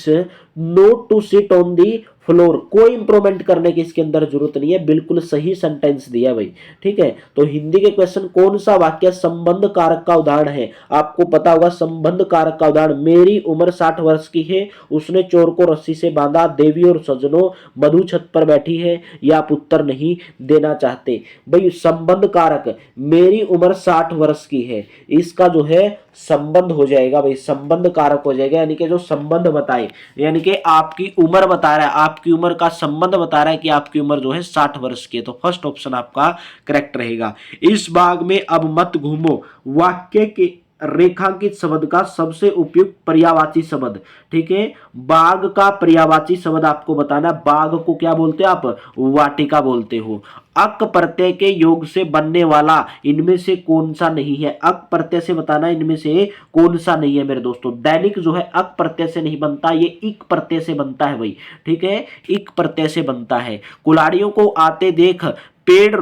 not to sit on the floor. कोई इंप्रूवमेंट करने की इसके अंदर जरूरत नहीं है, बिल्कुल सही सेंटेंस दिया भाई। ठीक है, तो हिंदी के क्वेश्चन कौन सा वाक्य संबंध कारक का उदाहरण है? आपको पता होगा संबंध कारक का उदाहरण, मेरी उम्र 60 वर्ष की है, उसने चोर को रस्सी से बांधा, देवी और सज्जनों मधु छत पर बैठी है। या आप उत्तर नहीं देना चाहते भाई। संबंध कारक मेरी उम्र 60 वर्ष की है, इसका जो है संबंध हो जाएगा भाई, संबंध कारक हो जाएगा। यानी कि जो संबंध बताए, यानी कि आपकी उम्र बता रहा है, आपकी उम्र का संबंध बता रहा है कि आपकी उम्र जो है 60 वर्ष की है। तो फर्स्ट ऑप्शन आपका करेक्ट रहेगा। इस बाग में अब मत घूमो, वाक्य के रेखांकित शब्द का सबसे उपयुक्त पर्यायवाची शब्द। ठीक है, बाग का पर्यायवाची शब्द आपको बताना। बाग को क्या बोलते हो आप? वाटिका बोलते हो। अक प्रत्यय के योग से बनने वाला इनमें से कौन सा नहीं है? अक प्रत्यय से बताना इनमें से कौन सा नहीं है मेरे दोस्तों। दैनिक जो है अक प्रत्यय से नहीं बनता, ये इक प्रत्यय से बनता है भाई। ठीक है, इक प्रत्यय से बनता है। कुल्हाड़ियों को आते देख पेड़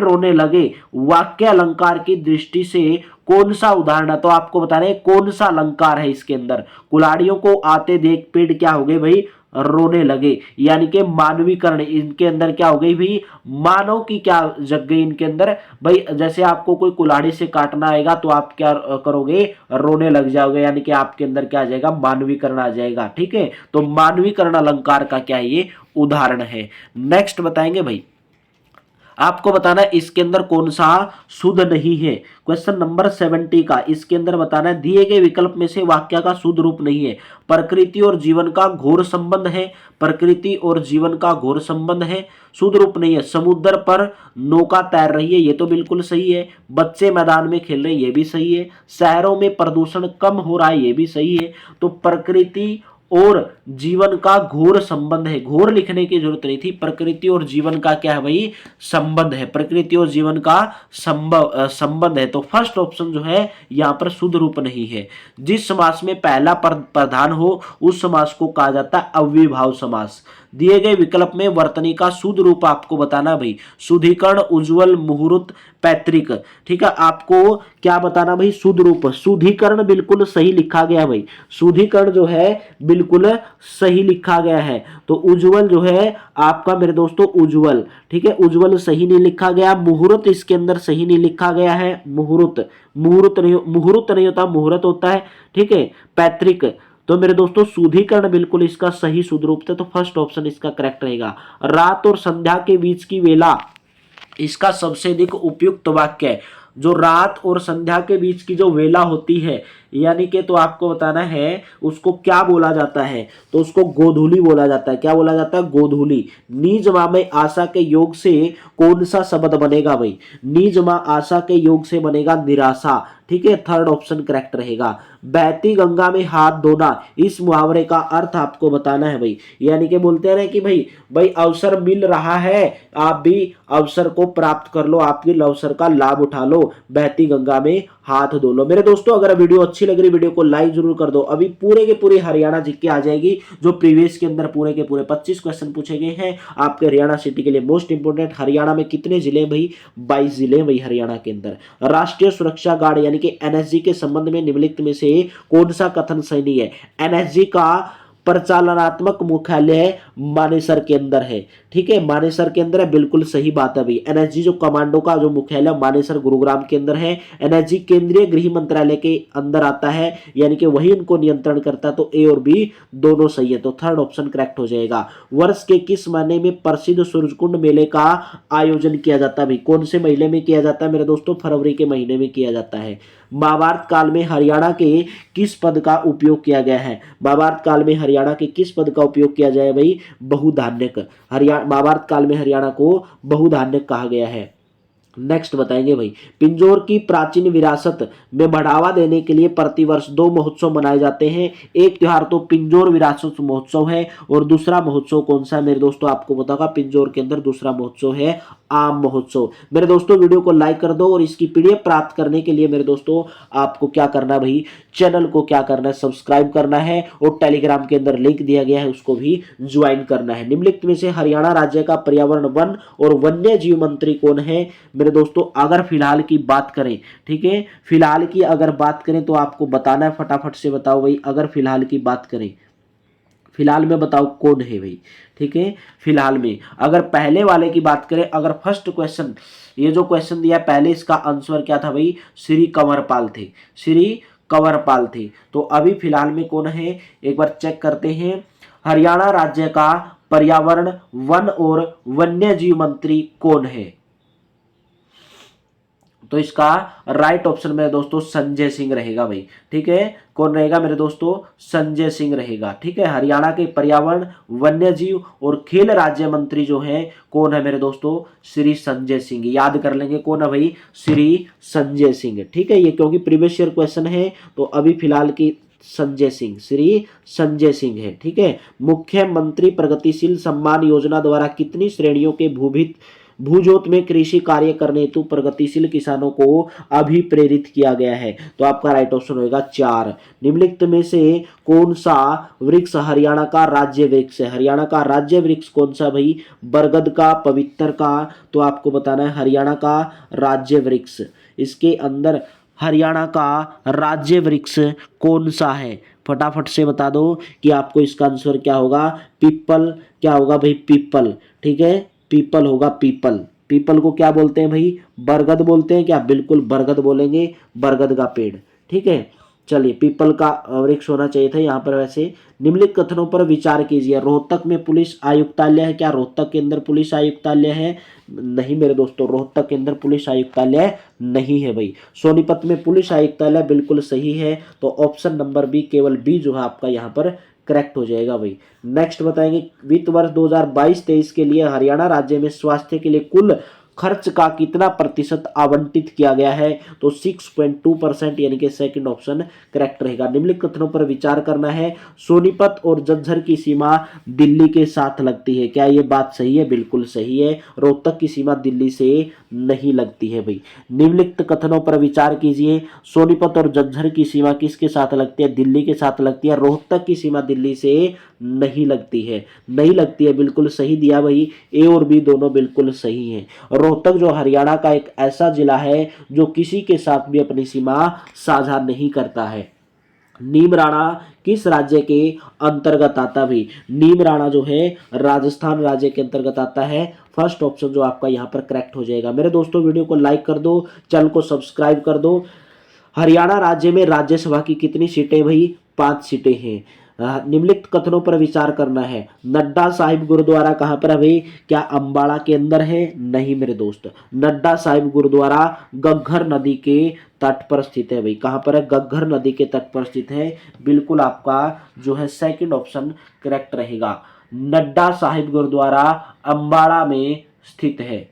रोने लगे, वाक्य अलंकार की दृष्टि से कौन सा उदाहरण है? तो आपको बता रहे कौन सा अलंकार है इसके अंदर। कुल्हाड़ियों को आते देख पेड़ क्या हो गए भाई? रोने लगे। यानी कि मानवीकरण इनके अंदर क्या हो गई भाई? मानव की क्या जग गई इनके अंदर भाई। जैसे आपको कोई कुल्हाड़ी से काटना आएगा तो आप क्या करोगे? रोने लग जाओगे। यानी कि आपके अंदर क्या आ जाएगा? मानवीकरण आ जाएगा। ठीक है, तो मानवीकरण अलंकार का क्या है? ये उदाहरण है। नेक्स्ट बताएंगे भाई, आपको बताना है इसके अंदर कौन सा शुद्ध नहीं है। क्वेश्चन नंबर 70 का इसके अंदर बताना है दिए गए विकल्प में से वाक्य का शुद्ध रूप नहीं है। प्रकृति और जीवन का घोर संबंध है, प्रकृति और जीवन का घोर संबंध है, शुद्ध रूप नहीं है। समुद्र पर नौका तैर रही है, ये तो बिल्कुल सही है। बच्चे मैदान में खेल रहे हैं, ये भी सही है। शहरों में प्रदूषण कम हो रहा है, ये भी सही है। तो प्रकृति और जीवन का घोर संबंध है। घोर लिखने की जरूरत नहीं थी। प्रकृति और जीवन का क्या है भाई? संबंध है। प्रकृति और जीवन का संबंध है। तो फर्स्ट ऑप्शन जो है यहाँ पर शुद्ध रूप नहीं है। जिस समास में पहला प्रधान हो उस समास को कहा जाता है अव्ययीभाव समास। दिए गए विकल्प में वर्तनी का शुद्ध रूप आपको बताना भाई। शुद्धिकरण, उज्ज्वल, मुहूर्त, पैतृक। ठीक है, आपको क्या बताना भाई? शुद्ध रूप। शुद्धिकरण बिल्कुल सही लिखा गया भाई, शुद्धिकरण जो है बिल्कुल सही लिखा गया है। तो उज्ज्वल जो है आपका मेरे दोस्तों उज्ज्वल, ठीक है, उज्ज्वल सही नहीं लिखा गया। मुहूर्त इसके अंदर सही नहीं लिखा गया है। मुहूर्त नहीं होता, मुहूर्त होता है। ठीक है, पैतृक। तो मेरे दोस्तों शुद्धिकरण बिल्कुल इसका सही शुद्ध रूप था। तो फर्स्ट ऑप्शन इसका करेक्ट रहेगा। रात और संध्या के बीच की वेला इसका सबसे अधिक उपयुक्त वाक्य है। जो रात और संध्या के बीच की जो वेला होती है, यानी कि तो आपको बताना है उसको क्या बोला जाता है? तो उसको गोधूली बोला जाता है। क्या बोला जाता है? गोधूली। नीजमा में आशा के योग से कौन सा शब्द बनेगा भाई? नीजमा आशा के योग से बनेगा निराशा। ठीक है, थर्ड ऑप्शन करेक्ट रहेगा। बहती गंगा में हाथ धोना, इस मुहावरे का अर्थ आपको बताना है भाई। यानी कि बोलते हैं कि भाई अवसर मिल रहा है, आप भी अवसर को प्राप्त कर लो, आपके अवसर का लाभ उठा लो, बहती गंगा में हाथ धो लो। मेरे दोस्तों अगर वीडियो अच्छी लग रही, वीडियो को लाइक जरूर कर दो। अभी पूरे के पूरे हरियाणा जीके आ जाएगी, जो प्रीवियस के अंदर पूरे के पूरे 25 क्वेश्चन पूछे गए हैं आपके हरियाणा सिटी के लिए। मोस्ट इंपोर्टेंट, हरियाणा में कितने जिले भाई? 22 जिले भाई हरियाणा के अंदर। राष्ट्रीय सुरक्षा गार्ड यानी कि एनएसजी के संबंध में निम्नलिखित में से कौन सा कथन सही नहीं है? एनएसजी का परिचालनात्मक मुख्यालय मानेसर के अंदर है। ठीक है, मानेसर के अंदर है, बिल्कुल सही बात है भाई। एनएसजी जो कमांडो का जो मुख्यालय मानेसर गुरुग्राम के अंदर है। एनएसजी केंद्रीय गृह मंत्रालय के अंदर आता है, यानी कि वही उनको नियंत्रण करता है। तो ए और बी दोनों सही है। तो थर्ड ऑप्शन करेक्ट हो जाएगा। वर्ष के किस महीने में प्रसिद्ध सूरजकुंड मेले का आयोजन किया जाता है भाई? कौन से महीने में किया जाता है मेरे दोस्तों? फरवरी के महीने में किया जाता है। महाभारत काल में हरियाणा के किस पद का उपयोग किया गया है? महाभारत काल में हरियाणा के किस पद का उपयोग किया जाए भाई? बहुधान्यक। महाभारत काल में हरियाणा को बहुधान्यक कहा गया है। नेक्स्ट बताएंगे भाई, पिंजौर की प्राचीन विरासत में बढ़ावा देने के लिए प्रतिवर्ष 2 महोत्सव मनाए जाते हैं। एक त्योहार तो पिंजौर विरासत महोत्सव है, और दूसरा महोत्सव कौन सा है मेरे दोस्तों? आपको पता होगा पिंजौर के अंदर दूसरा महोत्सव है आम महोत्सव। मेरे दोस्तों वीडियो को लाइक कर दो और इसकी पीडीएफ प्राप्त करने के लिए मेरे दोस्तों आपको क्या करना है भाई, चैनल को क्या करना है, सब्सक्राइब करना है और टेलीग्राम के अंदर लिंक दिया गया है उसको भी ज्वाइन करना है। निम्नलिखित में से हरियाणा राज्य का पर्यावरण वन और वन्य जीव मंत्री कौन है मेरे दोस्तों? अगर फिलहाल की बात करें, ठीक है, फिलहाल की अगर बात करें तो आपको बताना है, फटाफट से बताओ भाई। अगर फिलहाल की बात करें, फिलहाल में बताओ कौन है भाई, ठीक है। फिलहाल में अगर पहले वाले की बात करें, अगर फर्स्ट क्वेश्चन, ये जो क्वेश्चन दिया पहले, इसका आंसर क्या था भाई? श्री कंवरपाल थे, श्री कंवरपाल थे। तो अभी फिलहाल में कौन है एक बार चेक करते हैं। हरियाणा राज्य का पर्यावरण वन और वन्य जीव मंत्री कौन है? तो इसका राइट ऑप्शन मेरे दोस्तों संजय सिंह रहेगा भाई, ठीक है। कौन रहेगा मेरे दोस्तों? संजय सिंह रहेगा, ठीक है। हरियाणा के पर्यावरण, वन्य जीव और खेल राज्य मंत्री जो है कौन है मेरे दोस्तों? श्री संजय सिंह। याद कर लेंगे कौन है भाई? श्री संजय सिंह, ठीक है। ये क्योंकि प्रीवियस ईयर क्वेश्चन है तो अभी फिलहाल की संजय सिंह, श्री संजय सिंह है, ठीक है। मुख्यमंत्री प्रगतिशील सम्मान योजना द्वारा कितनी श्रेणियों के भूजोत में कृषि कार्य करने हेतु प्रगतिशील किसानों को अभिप्रेरित किया गया है? तो आपका राइट ऑप्शन होगा 4। निम्नलिखित में से कौन सा वृक्ष हरियाणा का राज्य वृक्ष है? हरियाणा का राज्य वृक्ष कौन सा भाई? बरगद का, पवित्र का? तो आपको बताना है हरियाणा का राज्य वृक्ष। इसके अंदर हरियाणा का राज्य वृक्ष कौन सा है? फटाफट से बता दो कि आपको इसका आंसर क्या होगा। पीपल। क्या होगा भाई? पीपल, ठीक है। पीपल होगा, पीपल। पीपल को क्या बोलते हैं भाई? बरगद बोलते हैं क्या? बिल्कुल बरगद बोलेंगे, बरगद का पेड़, ठीक है। चलिए, पीपल का वृक्ष होना चाहिए था यहाँ पर। वैसे निम्नलिखित कथनों पर विचार कीजिए। रोहतक में पुलिस आयुक्तालय है क्या? रोहतक के अंदर पुलिस आयुक्तालय है? नहीं मेरे दोस्तों, रोहतक के अंदर पुलिस आयुक्तालय नहीं है भाई। सोनीपत में पुलिस आयुक्तालय बिल्कुल सही है। तो ऑप्शन नंबर बी, केवल बी जो है आपका यहाँ पर करेक्ट हो जाएगा भाई। नेक्स्ट बताएंगे, वित्त वर्ष 2022-23 के लिए हरियाणा राज्य में स्वास्थ्य के लिए कुल खर्च का कितना प्रतिशत आवंटित किया गया है? तो 6.2%, यानी कि सेकंड ऑप्शन करेक्ट रहेगा। निम्नलिखित कथनों पर विचार करना है। सोनीपत और झज्जर की सीमा दिल्ली के साथ लगती है, क्या ये बात सही है? बिल्कुल सही है। रोहतक की सीमा दिल्ली से नहीं लगती है भाई। निम्नलिखित कथनों पर विचार कीजिए। सोनीपत और झज्जर की सीमा किसके साथ लगती है? दिल्ली के साथ लगती है। रोहतक की सीमा दिल्ली से नहीं लगती है, नहीं लगती है, बिल्कुल सही दिया भाई। ए और बी दोनों बिल्कुल सही हैं। रोहतक जो हरियाणा का एक ऐसा जिला है जो किसी के साथ भी अपनी सीमा साझा नहीं करता है। नीमराणा किस राज्य के अंतर्गत आता भी? नीमराणा जो है राजस्थान राज्य के अंतर्गत आता है। फर्स्ट ऑप्शन जो आपका यहाँ पर करेक्ट हो जाएगा। मेरे दोस्तों वीडियो को लाइक कर दो, चैनल को सब्सक्राइब कर दो। हरियाणा राज्य में राज्यसभा की कितनी सीटें भाई? 5 सीटें हैं। निम्नलिखित कथनों पर विचार करना है। नड्डा साहिब गुरुद्वारा कहाँ पर है भाई? क्या अम्बाड़ा के अंदर है? नहीं मेरे दोस्त, नड्डा साहिब गुरुद्वारा घग्गर नदी के तट पर स्थित है भाई। कहाँ पर है? घग्गर नदी के तट पर स्थित है। बिल्कुल आपका जो है सेकंड ऑप्शन करेक्ट रहेगा। नड्डा साहिब गुरुद्वारा अम्बाड़ा में स्थित है।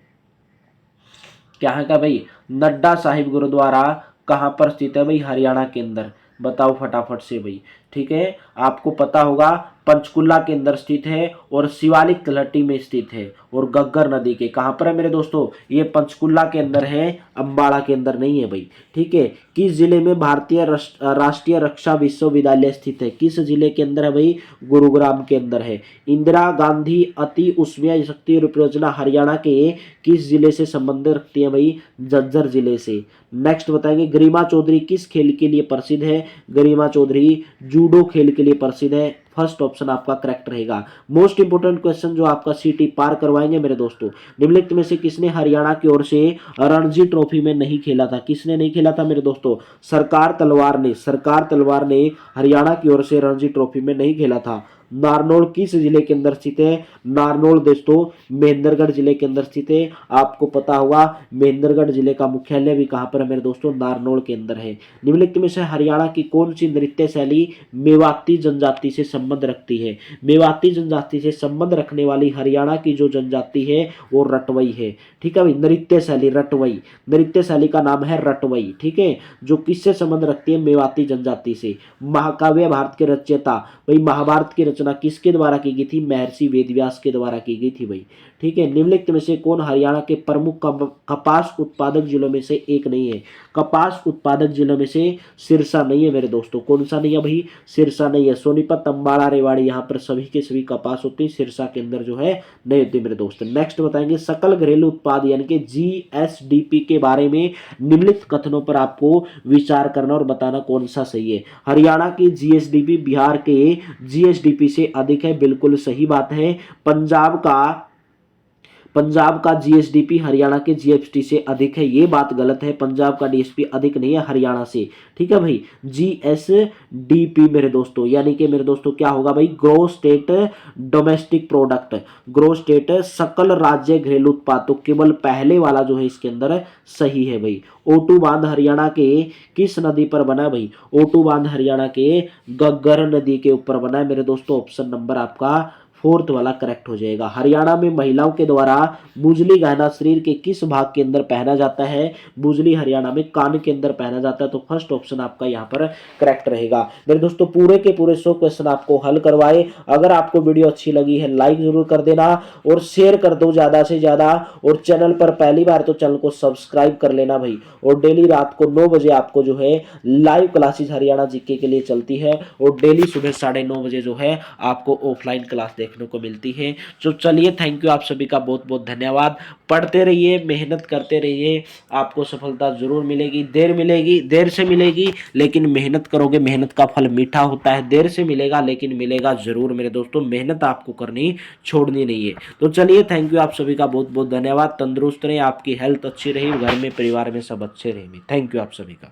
क्या है का भाई? नड्डा साहिब गुरुद्वारा कहाँ पर स्थित है भाई? हरियाणा के अंदर। बताओ फटाफट से भाई, ठीक है। आपको पता होगा पंचकुला के अंदर स्थित है और शिवालिक तलहटी में स्थित है। और घग्गर नदी के कहाँ पर है मेरे दोस्तों? ये पंचकुला के अंदर है, अम्बाड़ा के अंदर नहीं है भाई, ठीक है। किस जिले में भारतीय राष्ट्रीय रक्षा विश्वविद्यालय स्थित है? किस जिले के अंदर है भाई? गुरुग्राम के अंदर है। इंदिरा गांधी अति उष्मीय शक्ति परियोजना हरियाणा के किस जिले से संबंध रखती है भाई? झज्जर जिले से। नेक्स्ट बताएंगे, गरिमा चौधरी किस खेल के लिए प्रसिद्ध है? गरिमा चौधरी जूडो खेल के लिए प्रसिद्ध है। फर्स्ट ऑप्शन आपका करेक्ट रहेगा। मोस्ट इंपोर्टेंट क्वेश्चन जो आपका सीटी पार करवाएंगे मेरे दोस्तों। निम्नलिखित में से किसने हरियाणा की ओर से रणजी ट्रॉफी में नहीं खेला था? किसने नहीं खेला था मेरे दोस्तों? सरकार तलवार ने, सरकार तलवार ने हरियाणा की ओर से रणजी ट्रॉफी में नहीं खेला था। नारनौल किस जिले के अंदर स्थित है? नारनौल दोस्तों महेंद्रगढ़ जिले के अंदर स्थित है। आपको पता होगा महेंद्रगढ़ जिले का मुख्यालय भी कहां पर है मेरे दोस्तों? नारनौल के अंदर है। निम्नलिखित में से हरियाणा की कौन सी नृत्य शैली मेवाती जनजाति से संबंध रखती है? मेवाती जनजाति से संबंध रखने वाली हरियाणा की जो जनजाति है वो रटवई है, ठीक है भाई। नृत्य शैली रटवई, नृत्य शैली का नाम है रटवई, ठीक है। जो किससे संबंध रखती है? मेवाती जनजाति से। महाकाव्य भारत के रचयिता भाई, महाभारत के रचना किसके द्वारा की गई थी? महर्षि वेदव्यास के द्वारा की गई थी भाई। ठीक है, निम्नलिखित में से कौन हरियाणा के प्रमुख कपास उत्पादक जिलों में से एक नहीं है? कपास उत्पादक जिलों में से सिरसा नहीं है मेरे दोस्तों। कौन सा नहीं है भाई? सिरसा नहीं है। सोनीपत, अंबाला, रेवाड़ी, यहाँ पर सभी के सभी कपास होती है, सिरसा के अंदर जो है नहीं होती मेरे दोस्त। नेक्स्ट बताएंगे सकल घरेलू उत्पाद यानी कि जीएसडीपी के बारे में निम्नलिखित कथनों पर आपको विचार करना और बताना कौन सा सही है। हरियाणा की जीएसडीपी बिहार के जीएसडीपी से अधिक है, बिल्कुल सही बात है। पंजाब का जीएसडीपी हरियाणा के जीएसटी से अधिक है, ये बात गलत है। पंजाब का डीएसपी अधिक नहीं है हरियाणा से। ठीक है भाई, जीएसडीपी मेरे दोस्तों यानी कि मेरे दोस्तों क्या होगा भाई? Gross state domestic product, gross state सकल राज्य घरेलू उत्पाद। तो केवल पहले वाला जो है इसके अंदर सही है भाई। ओटू बांध हरियाणा के किस नदी पर बना है भाई? ओटू बांध हरियाणा के गग्गर नदी के ऊपर बना है मेरे दोस्तों। ऑप्शन नंबर आपका फोर्थ वाला करेक्ट हो जाएगा। हरियाणा में महिलाओं के द्वारा बुजली गहना शरीर के किस भाग के अंदर पहना जाता है? बुजली हरियाणा में कान के अंदर पहना जाता है। तो फर्स्ट ऑप्शन आपका यहाँ पर करेक्ट रहेगा। मेरे दोस्तों पूरे के पूरे 100 क्वेश्चन आपको हल करवाए। अगर आपको वीडियो अच्छी लगी है लाइक जरूर कर देना और शेयर कर दो ज्यादा से ज्यादा, और चैनल पर पहली बार तो चैनल को सब्सक्राइब कर लेना भाई। और डेली रात को 9 बजे आपको जो है लाइव क्लासेस हरियाणा जीके के लिए चलती है, और डेली सुबह 9:30 बजे जो है आपको ऑफलाइन क्लास देखने को मिलती है। तो चलिए, थैंक यू आप सभी का बहुत बहुत धन्यवाद। पढ़ते रहिए, मेहनत करते रहिए, आपको सफलता जरूर मिलेगी। देर से मिलेगी, लेकिन मेहनत करोगे, मेहनत का फल मीठा होता है। देर से मिलेगा लेकिन मिलेगा जरूर मेरे दोस्तों। मेहनत आपको करनी छोड़नी नहीं है। तो चलिए, थैंक यू आप सभी का बहुत बहुत धन्यवाद। तंदुरुस्त रहे, आपकी हेल्थ अच्छी रही, घर में परिवार में सब अच्छे रहे। थैंक यू आप सभी का।